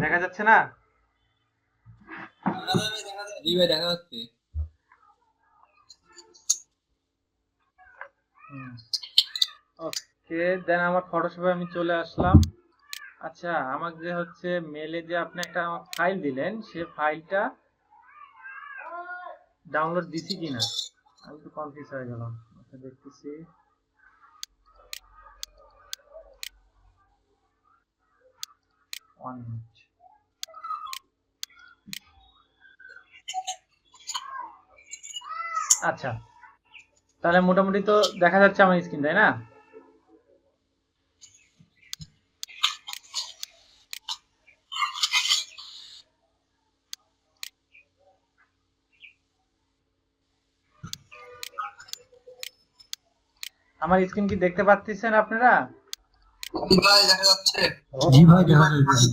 দেখা যাচ্ছে না? জি ভাই, দেখা যাচ্ছে। ওকে, দেন আমার ফটোশপে আমি চলে আসলাম। আচ্ছা, আমাকে যে হচ্ছে মেলে যে আপনি একটা আমার ফাইল দিলেন, সে ফাইলটা ডাউনলোড দিছি কিনা আমি তো কনফিউজ হয়ে গেলাম। আচ্ছা দেখতেছি। One minute। আচ্ছা, তাহলে মোটামুটি তো দেখা যাচ্ছে আমার স্ক্রিন, তাই না? আমার স্ক্রিন কি দেখতে পাচ্ছেন আপনারা? ভাই দেখা যাচ্ছে। জি ভাই, দেখা যাচ্ছে।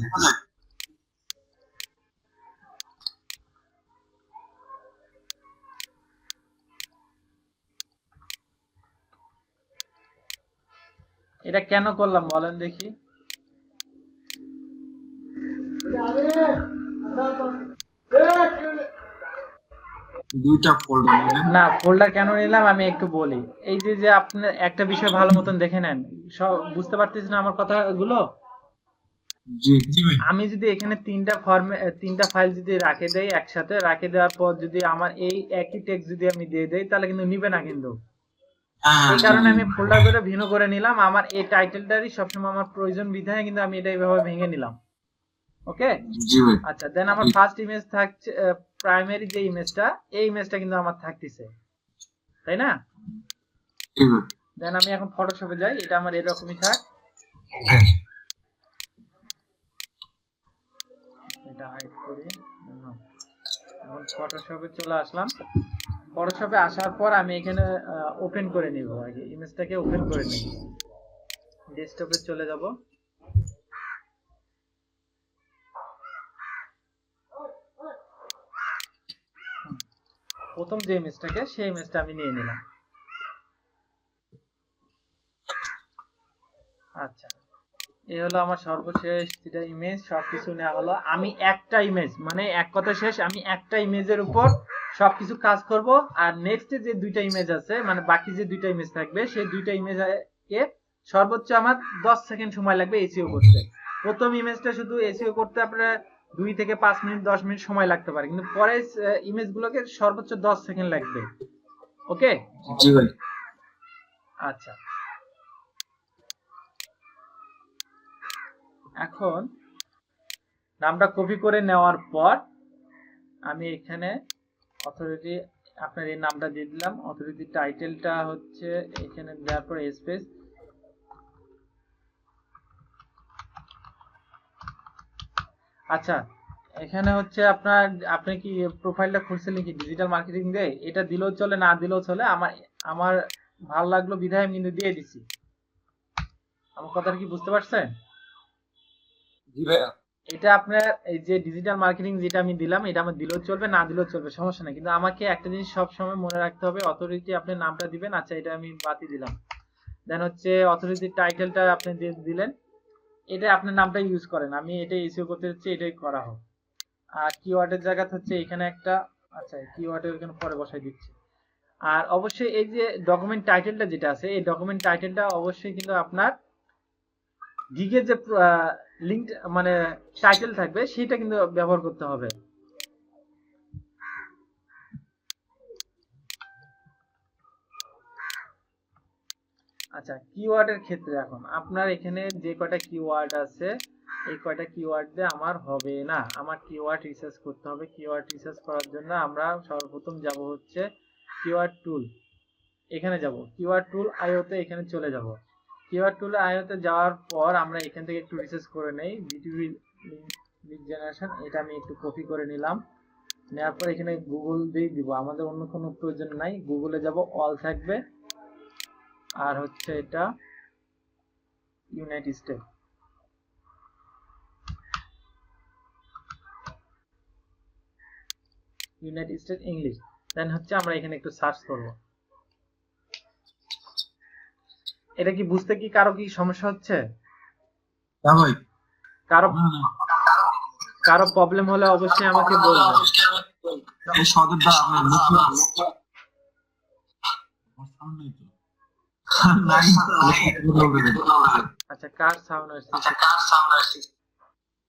এটা কেন করলাম বলেন দেখি? দুইটা ফোল্ডার নিলেন। না, ফোল্ডার কেন নিলাম আমি একটু বলি। এই যে যে আপনি একটা বিষয় ভালো মতন দেখে নেন, সব বুঝতে পারতেছেন আমার কথাগুলো? জি জি ভাই। আমি যদি এখানে তিনটা ফাইল যদি রাখে দেই, একসাথে রাখে দেওয়ার পর যদি আমার এই একই টেক্সট যদি আমি দিয়ে দেই, তাহলে কিন্তু নিবে না কিন্তু। হ্যাঁ এই কারণে আমি ফোল্ডার করে ভিন্ন করে নিলাম। আমার এই টাইটেলটারই সবসময় আমার প্রয়োজন বিধায় কিন্তু আমি এটা এইভাবে ভেঙে নিলাম। ওকে, জি ভাই। আচ্ছা দেন আমার ফার্স্ট ইমেজ থাকছে, প্রাইমারি যে ইমেজটা, এই ইমেজটা কিন্তু আমার থাকতেছে, তাই না? জি ভাই। দেন আমি এখন ফটোশপে যাই, এটা আমার এরকমই থাক। এটা হাইড করি। এখন ফটোশপে চলে আসলাম। ফটোশপে আসার পর আমি এখানে ওপেন করে নিব, আগে ইমেজটাকে ওপেন করে নিব। ডেস্কটপে চলে যাব। প্রথম যে ইমেজটাকে, সেই ইমেজটা আমি নিয়ে নিলাম। আচ্ছা, এই হলো আমার সর্বশেষ যেটা ইমেজ, সবকিছু নেওয়া হলো। আমি একটা ইমেজ, মানে এক কথা শেষ, আমি একটা ইমেজের উপর সবকিছু কাজ করব। আর নেক্সট যে দুইটা ইমেজ আছে, মানে বাকি যে দুইটা ইমেজ থাকবে, সেই দুইটা ইমেজকে সর্বোচ্চ আমার 10 সেকেন্ড সময় লাগবে এসইও করতে। প্রথম ইমেজটা শুধু এসইও করতে আপনার 2 থেকে 5 মিনিট 10 মিনিট সময় লাগতে পারে, কিন্তু পরের ইমেজগুলোকে সর্বোচ্চ 10 সেকেন্ড লাগবে। ওকে, জি ভাই। আচ্ছা এখন নামটা কপি করে নেওয়ার পর আমি এখানে অথরিটি আপনার এই নামটা দিয়ে দিলাম। অথরিটি টাইটেলটা হচ্ছে এখানে দেওয়ার পর স্পেস। আচ্ছা, এখানে হচ্ছে আপনার, আপনি কি প্রোফাইলটা খুলছিলেন কি ডিজিটাল মার্কেটিং দিয়ে? এটা দিলেও চলে, না দিলেও চলে। আমার ভালো লাগলো বিধায় আমি কিন্তু দিয়ে দিছি। আমার কথাটা কি বুঝতে পারছেন? জি ভাইয়া। এটা আপনার এই যে ডিজিটাল মার্কেটিং যেটা আমি দিলাম, এটা আমার দিলেও চলবে, না দিলেও চলবে, সমস্যা নেই। কিন্তু আমাকে একটা জিনিস সব সময় মনে রাখতে হবে, অথরিটি আপনি নামটা দিবেন। আচ্ছা, এটা আমি বাতি দিলাম। দেন হচ্ছে অথরিটির টাইটেলটা আপনি দিলেন, এটা আপনার নামটা ইউজ করেন। আমি এটাই এসইও করতে যাচ্ছি, এটাই করা হোক। আর কিওয়ার্ডের জায়গাতে হচ্ছে এখানে একটা, আচ্ছা কিওয়ার্ডের এখানে পরে বসাই দিচ্ছি। আর অবশ্যই এই যে ডকুমেন্ট টাইটেলটা যেটা আছে, এই ডকুমেন্ট টাইটেলটা অবশ্যই কিন্তু আপনার গিগের যে লিংক মানে টাইটেল থাকবে সেটা কিন্তু ব্যবহার করতে হবে। আচ্ছা, কিওয়ার্ডের ক্ষেত্রে এখন আপনার এখানে যে কয়টা কিওয়ার্ড আছে, এই কয়টা কিওয়ার্ড দিয়ে আমার হবে না। আমার কিওয়ার্ড রিসার্চ করতে হবে। কিওয়ার্ড রিসার্চ করার জন্য আমরা সর্বপ্রথম যাব হচ্ছে কিওয়ার্ড টুল। এখানে যাব কিওয়ার্ড টুল আইওতে, এখানে চলে যাব। কিওয়ার্ড টুল আইওতে যাওয়ার পর আমরা এখান থেকে একটু রিসার্চ করে নেই বিটিভি লিড জেনারেশন। এটা আমি একটু কপি করে নিলাম। নেওয়ার পর এখানে গুগল দিয়ে দিব, আমাদের অন্য কোনো প্রয়োজন নাই। গুগলে যাব, অল থাকবে, আর হচ্ছে এটা United State. United State English. Then হচ্ছে আমরা এখানে একটু সার্চ করব। এটা কি বুঝতে কি কারো কি সমস্যা হচ্ছে? হ্যাঁ ভাই। কারো না, না। কারো প্রবলেম হলে অবশ্যই আমাকে বলবেন। এই সদর দা আপনার মুখ আমার sound নেই তো। নাই। আচ্ছা, কার সাউন্ড আসছে?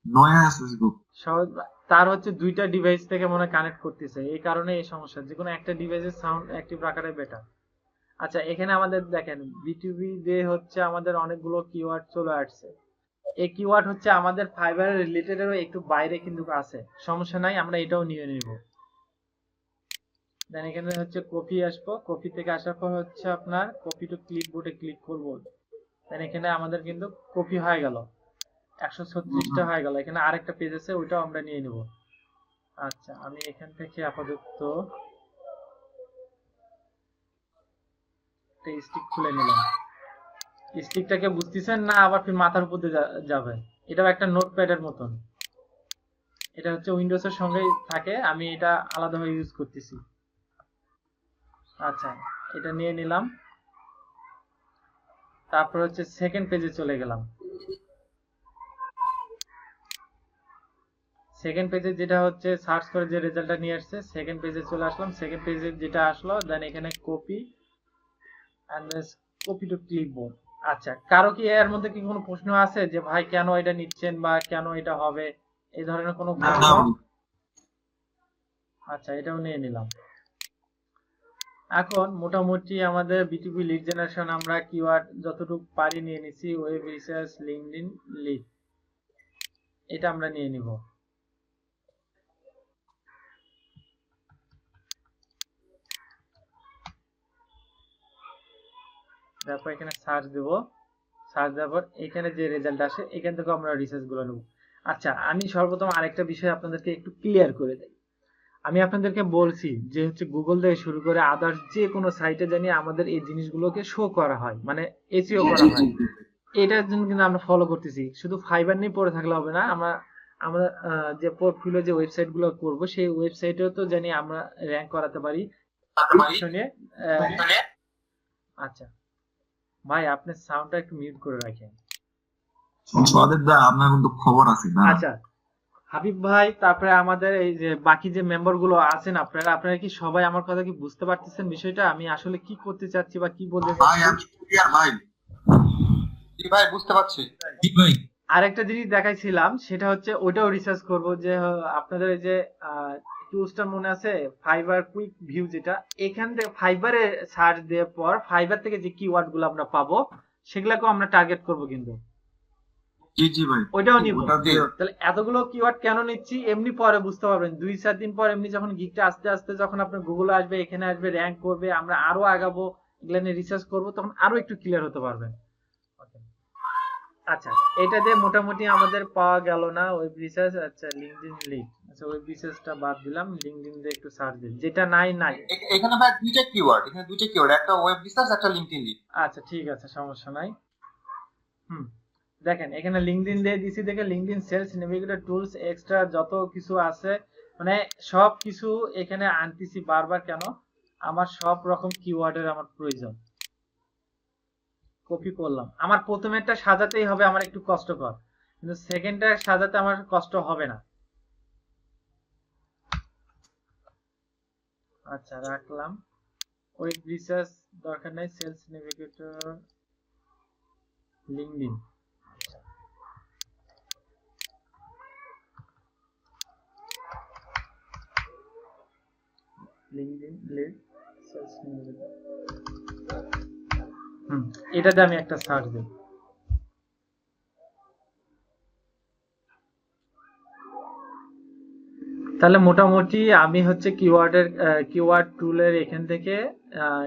নয়া আছে খুব। সহজ, তার হচ্ছে দুইটা ডিভাইস থেকে মনে কানেক্ট করতেছে, এই কারণে এই সমস্যা। যে কোনো একটা ডিভাইসের সাউন্ড অ্যাক্টিভ রাখাটাই বেটার। আচ্ছা, এখানে আমাদের দেখেন বিটিভি দিয়ে হচ্ছে আমাদের অনেকগুলো কিওয়ার্ড চলে আসছে। এই কিওয়ার্ড হচ্ছে আমাদের ফাইবারের রিলেটেডেরও একটু বাইরে কিন্তু আছে, সমস্যা নাই, আমরা এটাও নিয়ে নিব। দেন এখানে হচ্ছে কপি আসবো, কপি থেকে আসার পর হচ্ছে আপনার কপি টু ক্লিপবোর্ডে ক্লিক করব। দেন এখানে আমাদের কিন্তু কপি হয়ে গেল, 136টা হয়ে গেল। এখানে আরেকটা পেজ আছে, ওইটাও আমরা নিয়ে নিব। আচ্ছা, আমি এখান থেকে আপাতত একটা স্টিক খুলে নিলাম। স্টিকটাকে বুঝতেছেন না, আবার ফির মাথার উপর দিয়ে যাবে। এটাও একটা নোটপ্যাডের মতন, এটা হচ্ছে উইন্ডোজ এর সঙ্গেই থাকে, আমি এটা আলাদাভাবে ইউজ করতেছি। আচ্ছা, এটা নিয়ে নিলাম। তারপর হচ্ছে সেকেন্ড পেজে চলে গেলাম। সেকেন্ড পেজে যেটা হচ্ছে সার্চ করে যে রেজাল্টটা নিয়ে আসছে, সেকেন্ড পেজে চলে আসলাম। সেকেন্ড পেজে যেটা আসলো, দেন এখানে copy and copy to clipboard. আচ্ছা, কারো কি এর মধ্যে কি কোনো প্রশ্ন আছে যে ভাই কেন এটা নিচ্ছেন বা কেন এটা হবে, এই ধরনের কোনো প্রশ্ন? আচ্ছা, এটাও নিয়ে নিলাম। এখন মোটামুটি আমাদের বিটিভি লিড জেনারেশন আমরা কিওয়ার্ড যতটুকু পারি নিয়ে নিছি। ওয়েব রিসার্চ, লিঙ্কডইন, লিড, এটা আমরা নিয়ে নিব। তারপর এখানে সার্চ দেব। সার্চ দেওয়ার পর এখানে যে রেজাল্ট আসে এখান থেকে আমরা রিসার্চ গুলো নেব। আচ্ছা, আমি সর্বপ্রথম আরেকটা বিষয় আপনাদেরকে একটু ক্লিয়ার করে দেই। আমি আপনাদেরকে বলছি যে হচ্ছে গুগল থেকে শুরু করে আদার্স যে কোনো সাইটে জানি আমাদের এই জিনিসগুলোকে শো করা হয়, মানে এসইও করা হয়। এটার জন্য কিন্তু আমরা ফলো করতেছি। শুধু ফাইবার নিয়ে পড়ে থাকলে হবে না, আমরা যে পোর্টফোলিও যে ওয়েবসাইট গুলো করবো সেই ওয়েবসাইটেও তো জানি আমরা র্যাঙ্ক করাতে পারি। আচ্ছা ভাই, আপনি সাউন্ডটা একটু মিউট করে রাখেন। সদর দা আপনার কিন্তু খবর আছে না? আচ্ছা হাবিব ভাই, তারপরে আমাদের এই যে বাকি যে মেম্বার গুলো আছেন, আপনারা কি সবাই আমার কথা কি বুঝতে পারতেছেন বিষয়টা? আমি আসলে কি করতে চাচ্ছি বা কি বলতে ভাই চাচ্ছি? আমি ক্লিয়ার ভাই। জি ভাই, বুঝতে পারছি। জি ভাই। আরেকটা জিনিস দেখাইছিলাম, সেটা হচ্ছে ওইটাও রিসার্চ করব যে আপনাদের এই যে টুলসটা মনে আছে ফাইবার কুইক ভিউ, যেটা এখান থেকে ফাইবারে সার্চ দেওয়ার পর ফাইবার থেকে যে কিওয়ার্ড গুলো আমরা পাবো সেগুলাকেও আমরা টার্গেট করব। কিন্তু জি জি ভাই, ওইটাও নিব। ওটা দিয়ে তাহলে এতগুলো কিওয়ার্ড কেন নিচ্ছি এমনি পরে বুঝতে পারবেন, 2-4 দিন পর এমনি যখন গিগটা আস্তে আস্তে যখন আপনার গুগলে আসবে, এখানে আসবে, র্যাঙ্ক করবে, আমরা আরো আগাবো, এগুলো নিয়ে রিসার্চ করবো, তখন আরো একটু ক্লিয়ার হতে পারবেন। আচ্ছা, এটা দিয়ে মোটামুটি আমাদের পাওয়া গেল না ওয়েব রিসার্চ। আচ্ছা, লিঙ্কডইন লিড, আচ্ছা ওয়েব রিসার্চটা বাদ দিলাম, লিঙ্কডইন দিয়ে একটু সার্চ দিই, যেটা নাই। এখানে ভাই দুইটা কিওয়ার্ড, একটা ওয়েব রিসার্চ, একটা লিঙ্কডইন লিড। আচ্ছা ঠিক আছে, সমস্যা নাই। দেখেন এখানে লিঙ্কডইন দিয়ে দিছি, দেখে LinkedIn sales navigator tools extra যত কিছু আছে, মানে সব কিছু এখানে আনতেছি বারবার। কেন? আমার সব রকম কিওয়ার্ডের আমার প্রয়োজন। কপি করলাম, আমার প্রথমেরটা সাজাতেই হবে আমার একটু কষ্টকর, কিন্তু সেকেন্ডটা সাজাতে আমার কষ্ট হবে না। আচ্ছা রাখলাম, ওয়েব রিসার্চ দরকার নাই, sales navigator, LinkedIn. LinkedIn lead sales navigator, এটাতে আমি একটা সার্চ দেব। তাহলে মোটামুটি আমি হচ্ছে কিওয়ার্ড টুলের এখান থেকে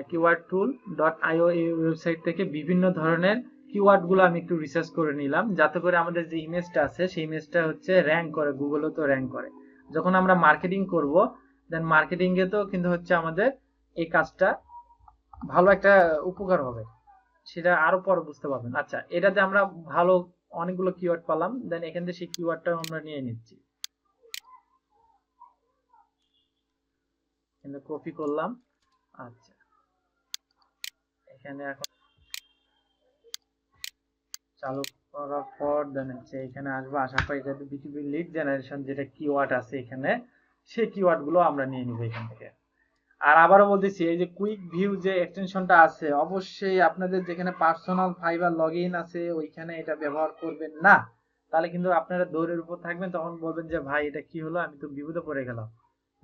keywordtool.io এই ওয়েবসাইট থেকে বিভিন্ন ধরনের কিওয়ার্ড গুলো আমি একটু রিসার্চ করে নিলাম, যাতে করে আমাদের যে ইমেজটা আছে সেই ইমেজটা হচ্ছে র্যাঙ্ক করে, গুগলও তো র্যাঙ্ক করে। যখন আমরা মার্কেটিং করব, দেন মার্কেটিং এ তো কিন্তু হচ্ছে আমাদের এই কাজটা ভালো একটা উপকার হবে, সেটা আরো পরে বুঝতে পারবেন। আচ্ছা, এটাতে আমরা ভালো অনেকগুলো কিওয়ার্ড পেলাম, দেন এখান থেকে সেই কিওয়ার্ডটা আমরা নিয়ে নিচ্ছি, কিন্তু কপি করলাম। আচ্ছা, এখানে এখন চালু করার পর দেন হচ্ছে এখানে আসবো, আসার পর এটাতে বিটিপি লিড জেনারেশন যেটা কিওয়ার্ড আছে এখানে, সেই কিওয়ার্ড গুলো আমরা নিয়ে নিব এখান থেকে। আর আবারও বলতেছি, এই যে কুইক ভিউ যে এক্সটেনশনটা আছে, অবশ্যই আপনাদের যেখানে পার্সোনাল ফাইবার লগইন আছে ওইখানে এটা ব্যবহার করবেন না, তাহলে কিন্তু আপনারা দৌড়ের উপর থাকবেন, তখন বলবেন যে ভাই এটা কি হলো, আমি তো বিপদে পড়ে গেলাম,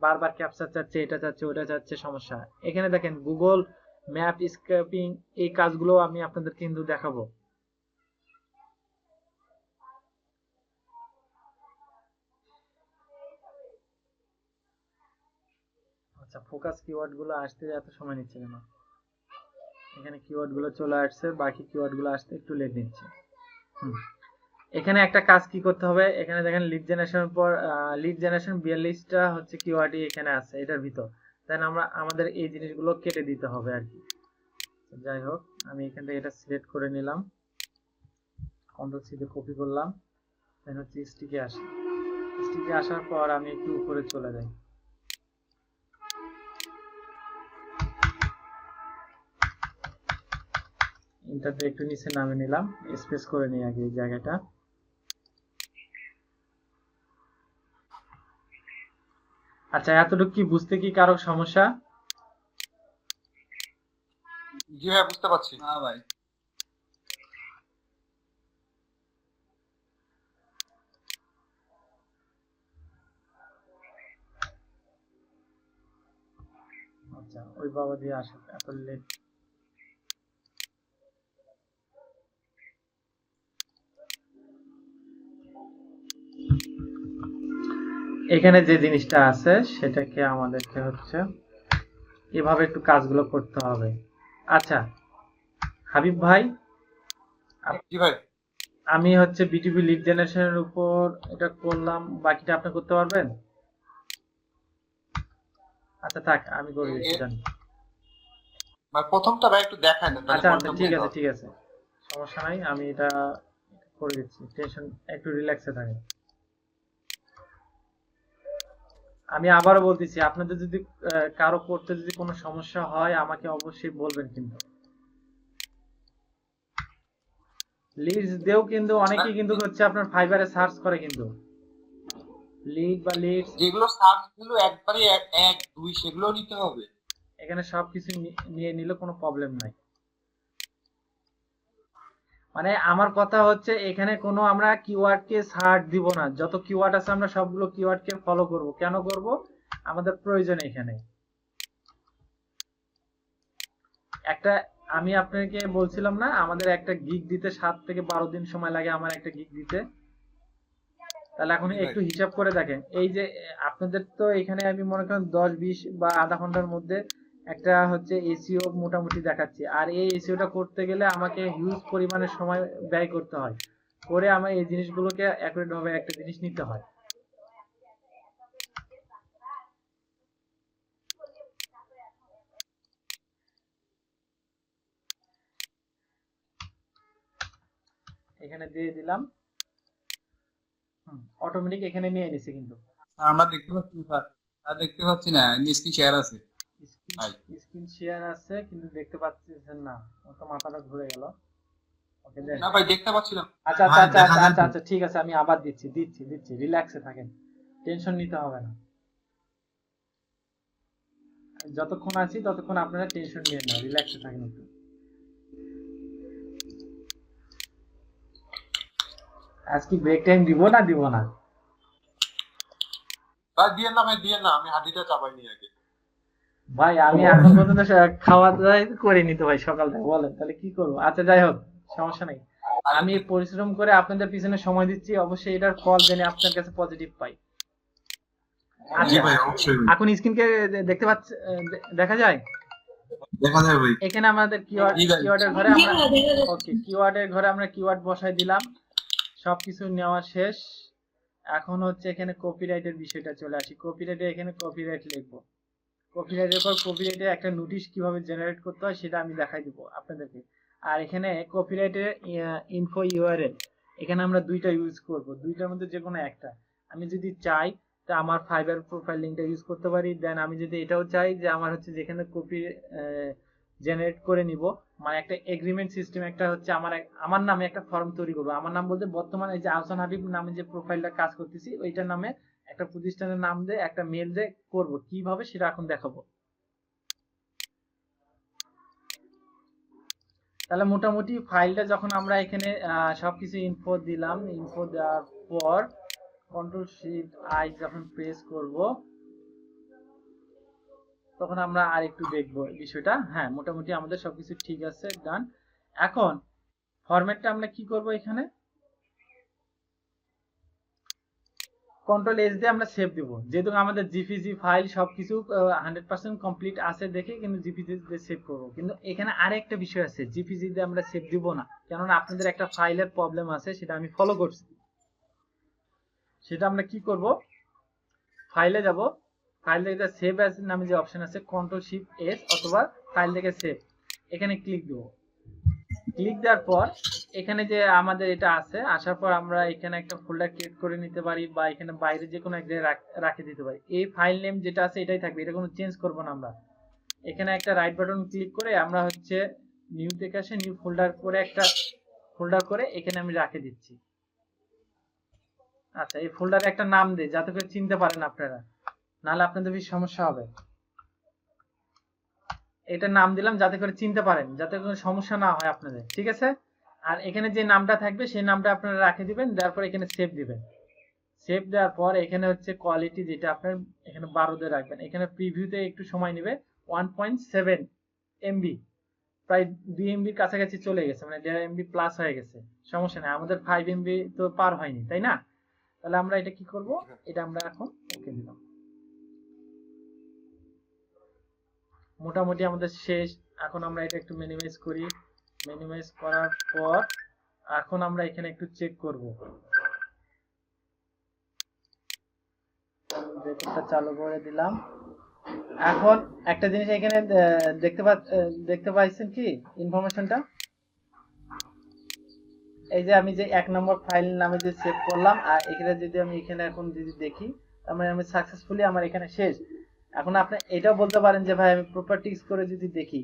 বারবার ক্যাপচার চাচ্ছে, এটা চাচ্ছে, ওটা চাচ্ছে, সমস্যা। এখানে দেখেন গুগল ম্যাপ স্ক্র্যাপিং, এই কাজগুলো আমি আপনাদেরকে কিন্তু দেখাবো। আচ্ছা, ফোকাস কিওয়ার্ড গুলো আসতে এত সময় নিচ্ছে কেন? এখানে কিওয়ার্ড গুলো চলে আসছে, বাকি কিওয়ার্ড গুলো আসতে একটু লেট নিচ্ছে। এখানে একটা কাজ কি করতে হবে, এখানে দেখেন লিড জেনারেশনের পর লিড জেনারেশন 42টা হচ্ছে কিওয়ার্ডই এখানে আছে এটার ভিতর, দেন আমাদের এই জিনিসগুলো কেটে দিতে হবে আর কি। যাই হোক, আমি এখান থেকে এটা সিলেক্ট করে নিলাম, কন্ট্রোল সি দিয়ে কপি করলাম, দেন হচ্ছে স্টিকে আসি, স্টিকে আসার পর আমি একটু উপরে চলে যাই, ইন্টারটা একটু নিচে নামে নিলাম, স্পেস করে নিই আগে এই জায়গাটা। আচ্ছা, এতটুকু কি বুঝতে কি কারো সমস্যা? জি ভাই, বুঝতে পারছি। না ভাই, আচ্ছা, ওই বাবা দিয়ে আসে এত লেট। এখানে যে জিনিসটা আছে সেটাকে আমাদেরকে হচ্ছে এভাবে একটু কাজগুলো করতে হবে। আচ্ছা হাবিব ভাই, জি ভাই, আমি হচ্ছে বিটিপি লিড জেনারেশনের উপর এটা করলাম, বাকিটা আপনি করতে পারবেন? আচ্ছা থাক, আমি করে দিচ্ছি, জানি। মানে প্রথমটা ভাই একটু দেখায় না, আচ্ছা আচ্ছা, ঠিক আছে ঠিক আছে, সমস্যা নাই, আমি এটা করে দিচ্ছি, টেনশন, একটু রিল্যাক্সে থাকেন। আমি আবারও বলতেছি, আপনাদের যদি কারো করতে যদি কোনো সমস্যা হয় আমাকে অবশ্যই বলবেন। কিন্তু লিডস দেও কিন্তু অনেকেই কিন্তু হচ্ছে আপনার ফাইবারে সার্চ করে, কিন্তু লিড বা লিডস যেগুলো সার্চ গুলো একবারে 1 2 সেগুলো নিতে হবে। এখানে সবকিছু নিয়ে নিলে কোনো প্রবলেম নাই। মানে আমার কথা হচ্ছে এখানে কোনো আমরা কিওয়ার্ড কে সার্চ দিব না, যত কিওয়ার্ড আছে আমরা সবগুলো কিওয়ার্ড কে ফলো করব। কেন করব? আমাদের প্রয়োজন এখানে একটা আমি আপনাকে বলছিলাম না আমাদের একটা গিগ দিতে 7 থেকে 12 দিন সময় লাগে আমার একটা গিগ দিতে। তাহলে এখন জি ভাই। একটু হিসাব করে দেখেন, এই যে আপনাদের তো এখানে আমি মনে করেন 10-20 বা আধা ঘন্টার মধ্যে একটা হচ্ছে এসইও মোটামুটি দেখাচ্ছি, আর এই এসইওটা করতে গেলে আমাকে হিউজ পরিমাণে সময় ব্যয় করতে হয়, করে আমার এই জিনিসগুলোকে অ্যাকুরেট ভাবে একটা জিনিস নিতে হয়। এখানে দিয়ে দিলাম, অটোমেটিক এখানে নিয়ে নিছে কিন্তু। আমরা দেখতে পাচ্ছি স্যার, আর দেখতে পাচ্ছি না, স্ক্রিন শেয়ার আছে। ভাই। স্ক্রিন শেয়ার আছে কিন্তু দেখতে পাচ্ছেন না, ও তো মাথাটা ঘুরে গেল। ওকে দেন। না ভাই দেখতে পাচ্ছিলাম। আচ্ছা আচ্ছা ভাই, আচ্ছা দেখা আচ্ছা যায় আচ্ছা তো। আচ্ছা ঠিক আছে, আমি আবার দিচ্ছি রিল্যাক্সে থাকেন, টেনশন নিতে হবে না। যতক্ষণ আছি ততক্ষণ আপনারা টেনশন নিয়েন না, রিল্যাক্সে থাকেন একটু। আজকে ব্রেক টাইম দিব না? ভাই দিয়ে না, আমি হাঁটিটা চাপাই নি আগে। ভাই আমি এখন পর্যন্ত খাওয়া দাওয়া করিনি তো ভাই সকাল থেকে, বলেন তাহলে কি করবো? আচ্ছা যাই হোক, সমস্যা নেই। আমি পরিশ্রম করে আপনাদের পিছনে সময় দিচ্ছি, অবশ্যই এটার ফল যেন আপনার কাছে পজিটিভ পাই। জি আচ্ছা, ভাই, অবশ্যই ভাই। এখন স্ক্রিনকে দেখতে পাচ্ছে, দেখা যায়? দেখা যায় ভাই। এখানে আমাদের কিওয়ার্ডের ঘরে আমরা ওকে কিওয়ার্ডের ঘরে আমরা কিওয়ার্ড বসাই দিলাম, সবকিছু নেওয়া শেষ। এখন হচ্ছে এখানে কপিরাইটের বিষয়টা চলে আসি। কপিরাইটে এখানে কপিরাইট লিখবো। কপিরাইটের পর কপিরাইটে একটা নোটিশ কিভাবে জেনারেট করতে হয় সেটা আমি দেখাই দিব আপনাদেরকে। আর এখানে কপিরাইটের ইনফো ইউআরএল, এখানে আমরা দুইটা ইউজ করব, দুইটার মধ্যে যে কোনো একটা। আমি যদি চাই তা আমার ফাইবার প্রোফাইল লিংকটা ইউজ করতে পারি, দেন আমি যদি এটাও চাই যে আমার হচ্ছে যেখানে কপি জেনারেট করে নিব, মানে একটা এগ্রিমেন্ট সিস্টেম, একটা হচ্ছে আমার নামে একটা ফর্ম তৈরি করবো। আমার নাম বলতে বর্তমানে এই যে আহসান হাবিব নামে যে প্রোফাইলটা কাজ করতেছি ওইটার নামে একটা প্রতিষ্ঠানের নাম দিয়ে একটা মেল দিয়ে করব, কিভাবে সেটা এখন দেখাবো। তাহলে মোটামুটি ফাইলটা যখন আমরা এখানে সবকিছু ইনফো দিলাম, ইনফো দেওয়ার পর কন্ট্রোল শিফট আই যখন প্রেস করব তখন আমরা আর একটু দেখবো বিষয়টা। হ্যাঁ, মোটামুটি আমাদের সবকিছু ঠিক আছে, ডান। এখন ফরম্যাটটা আমরা কি করব, এখানে কন্ট্রোল এস দিয়ে আমরা সেভ দিব, যেহেতু আমাদের জিপিজি ফাইল সবকিছু 100% কমপ্লিট আছে দেখে কিন্তু জিপিজি দিয়ে সেভ করব। কিন্তু এখানে আরেকটা বিষয় আছে, জিপিজি দিয়ে আমরা সেভ দিব না, কেননা আপনাদের একটা ফাইলের প্রবলেম আছে, সেটা আমি ফলো করছি। সেটা আমরা কি করব, ফাইলে যাব, ফাইল থেকে সেভ অ্যাজ নামে যে অপশন আছে কন্ট্রোল শিফট এস অথবা ফাইল থেকে সেভ, এখানে ক্লিক দেব। ক্লিক দেওয়ার পর এখানে যে আমাদের এটা আছে, আসার পর আমরা এখানে একটা ফোল্ডার ক্রিয়েট করে নিতে পারি বা এখানে বাইরে যে কোনো এক জায়গায় রাখে দিতে পারি। এই ফাইল নেম যেটা আছে এটাই থাকবে, এটা কোনো চেঞ্জ করব না আমরা। এখানে একটা রাইট বাটন ক্লিক করে আমরা হচ্ছে নিউ থেকে আসে নিউ ফোল্ডার করে একটা ফোল্ডার করে এখানে আমি রাখে দিচ্ছি। আচ্ছা, এই ফোল্ডারে একটা নাম দেই যাতে করে চিনতে পারেন আপনারা, নাহলে আপনাদের বেশি সমস্যা হবে। এটা নাম দিলাম যাতে করে চিনতে পারেন, যাতে কোনো সমস্যা না হয় আপনাদের, ঠিক আছে? আর এখানে যে নামটা থাকবে সেই নামটা আপনারা রেখে দিবেন, দেওয়ার পর এখানে সেভ দিবেন। সেভ দেওয়ার পর এখানে হচ্ছে কোয়ালিটি যেটা আপনার এখানে 12 দিয়ে রাখবেন। এখানে প্রিভিউতে একটু সময় নেবে, 1.7 এমবি, প্রায় 2 এমবির কাছাকাছি চলে গেছে, মানে 1.5 এমবি প্লাস হয়ে গেছে। সমস্যা নেই, আমাদের 5 এমবি তো পার হয়নি, তাই না? তাহলে আমরা এটা কি করব, এটা আমরা এখন ওকে দিলাম। মোটামুটি আমাদের শেষ। এখন আমরা এটা একটু মিনিমাইজ করি, মিনিমাইজ করার পর এখন আমরা এখানে একটু চেক করব। রেকর্ডটা চালু করে দিলাম। এখন একটা জিনিস এখানে দেখতে পাচ্ছেন কি ইনফরমেশনটা, এই যে আমি যে 1 নম্বর ফাইল নামে যে সেভ করলাম, আর এখানে যদি আমি এখানে এখন যদি দেখি তার মানে আমি সাকসেসফুলি আমার এখানে শেষ। এখন আপনি এটাও বলতে পারেন যে ভাই আমি প্রপার্টিজ করে যদি দেখি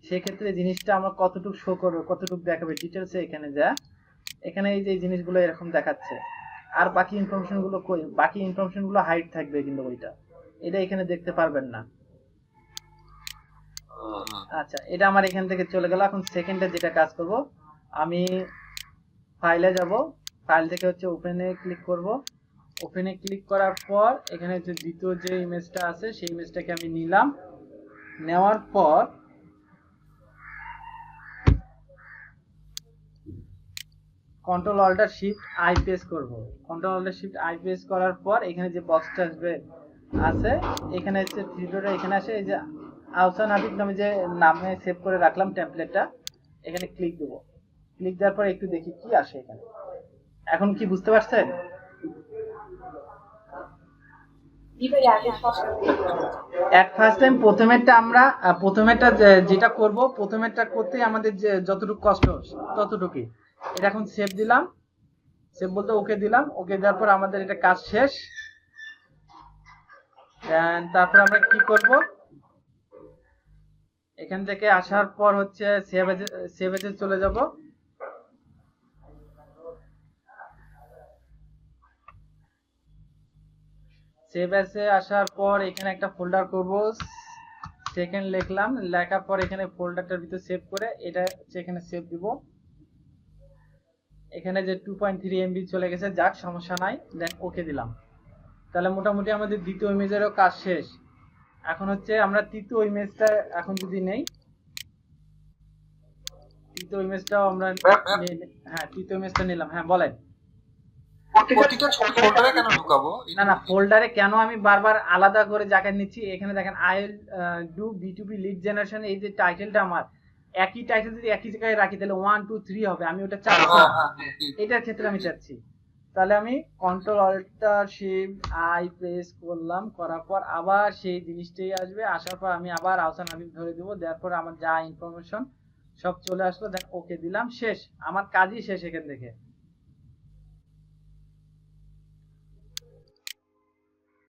সেক্ষেত্রে জিনিসটা আমার কতটুকু শো করবে, কতটুকু দেখাবে ডিটেলসে। এখানে যা এখানে এই যে জিনিসগুলো এরকম দেখাচ্ছে, আর বাকি ইনফরমেশন গুলো কই, বাকি ইনফরমেশন গুলো হাইড থাকবে, কিন্তু এটা এখানে দেখতে পারবেন না। আচ্ছা, এটা আমার এখান থেকে চলে গেল। এখন সেকেন্ডে যেটা কাজ করব, আমি ফাইলে যাব, ফাইল থেকে হচ্ছে ওপেনে ক্লিক করব। ওপেনে ক্লিক করার পর এখানে যে দ্বিতীয় যে ইমেজটা আছে সেই ইমেজটাকে আমি নিলাম, নেওয়ার পর control alter shift I press করব। Control alter shift I press করার পর এখানে যে বক্সটা আসবে আছে, এখানে হচ্ছে থ্রি ডটে এখানে আসে, এই যে আহসান হাবিব নামে যে নামে সেভ করে রাখলাম টেমপ্লেটটা, এখানে ক্লিক দেব। ক্লিক দেওয়ার পর একটু দেখি কি আসে এখানে। এখন কি বুঝতে পারছেন? এট ফার্স্ট টাইম প্রথমেরটা আমরা প্রথমেরটা যেটা করব, প্রথমেরটা করতেই আমাদের যে যতটুকু কষ্ট ততটুকুই। এটা এখন সেভ দিলাম, সেভ বলতে ওকে দিলাম। ওকে দেওয়ার পর আমাদের এটা কাজ শেষ। তারপর আমরা কি করব, এখান থেকে আসার পর হচ্ছে সেভ এজে চলে যাব। সেভ এজে আসার পর এখানে একটা ফোল্ডার করব, সেকেন্ড লিখলাম, লেখার পর এখানে ফোল্ডারটার ভিতর সেভ করে এটা হচ্ছে এখানে সেভ দিব। এখানে যে 2.3 MB চলে গেছে, যাক সমস্যা নাই, দেন ওকে দিলাম। তাহলে মোটামুটি আমাদের দ্বিতীয় ইমেজেরও কাজ শেষ। এখন হচ্ছে আমরা তৃতীয় ইমেজটা এখন যদি নেই, তৃতীয় ইমেজটাও আমরা হ্যাঁ তৃতীয় ইমেজটা নিলাম। হ্যাঁ বলেন। প্রতিটা ছবি ফোল্ডারে কেন ঢুকাবো? না না, ফোল্ডারে কেন আমি বারবার আলাদা করে জায়গা নিচ্ছি, এখানে দেখেন I do B2B lead generation, এই যে টাইটেলটা আমার একই টাইটেল যদি একই জায়গায় রাখি তাহলে 1 2 3 হবে, আমি ওটা চাচ্ছি না। এটার ক্ষেত্রে আমি চাচ্ছি, তাহলে আমি control alter shift I press করলাম, করার পর আবার সেই জিনিসটাই আসবে, আসার পর আমি আবার আহসান হাবিব ধরে দেবো, দেওয়ার পর আমার যা ইনফরমেশন সব চলে আসলো, দেন ওকে দিলাম, শেষ, আমার কাজই শেষ এখান থেকে।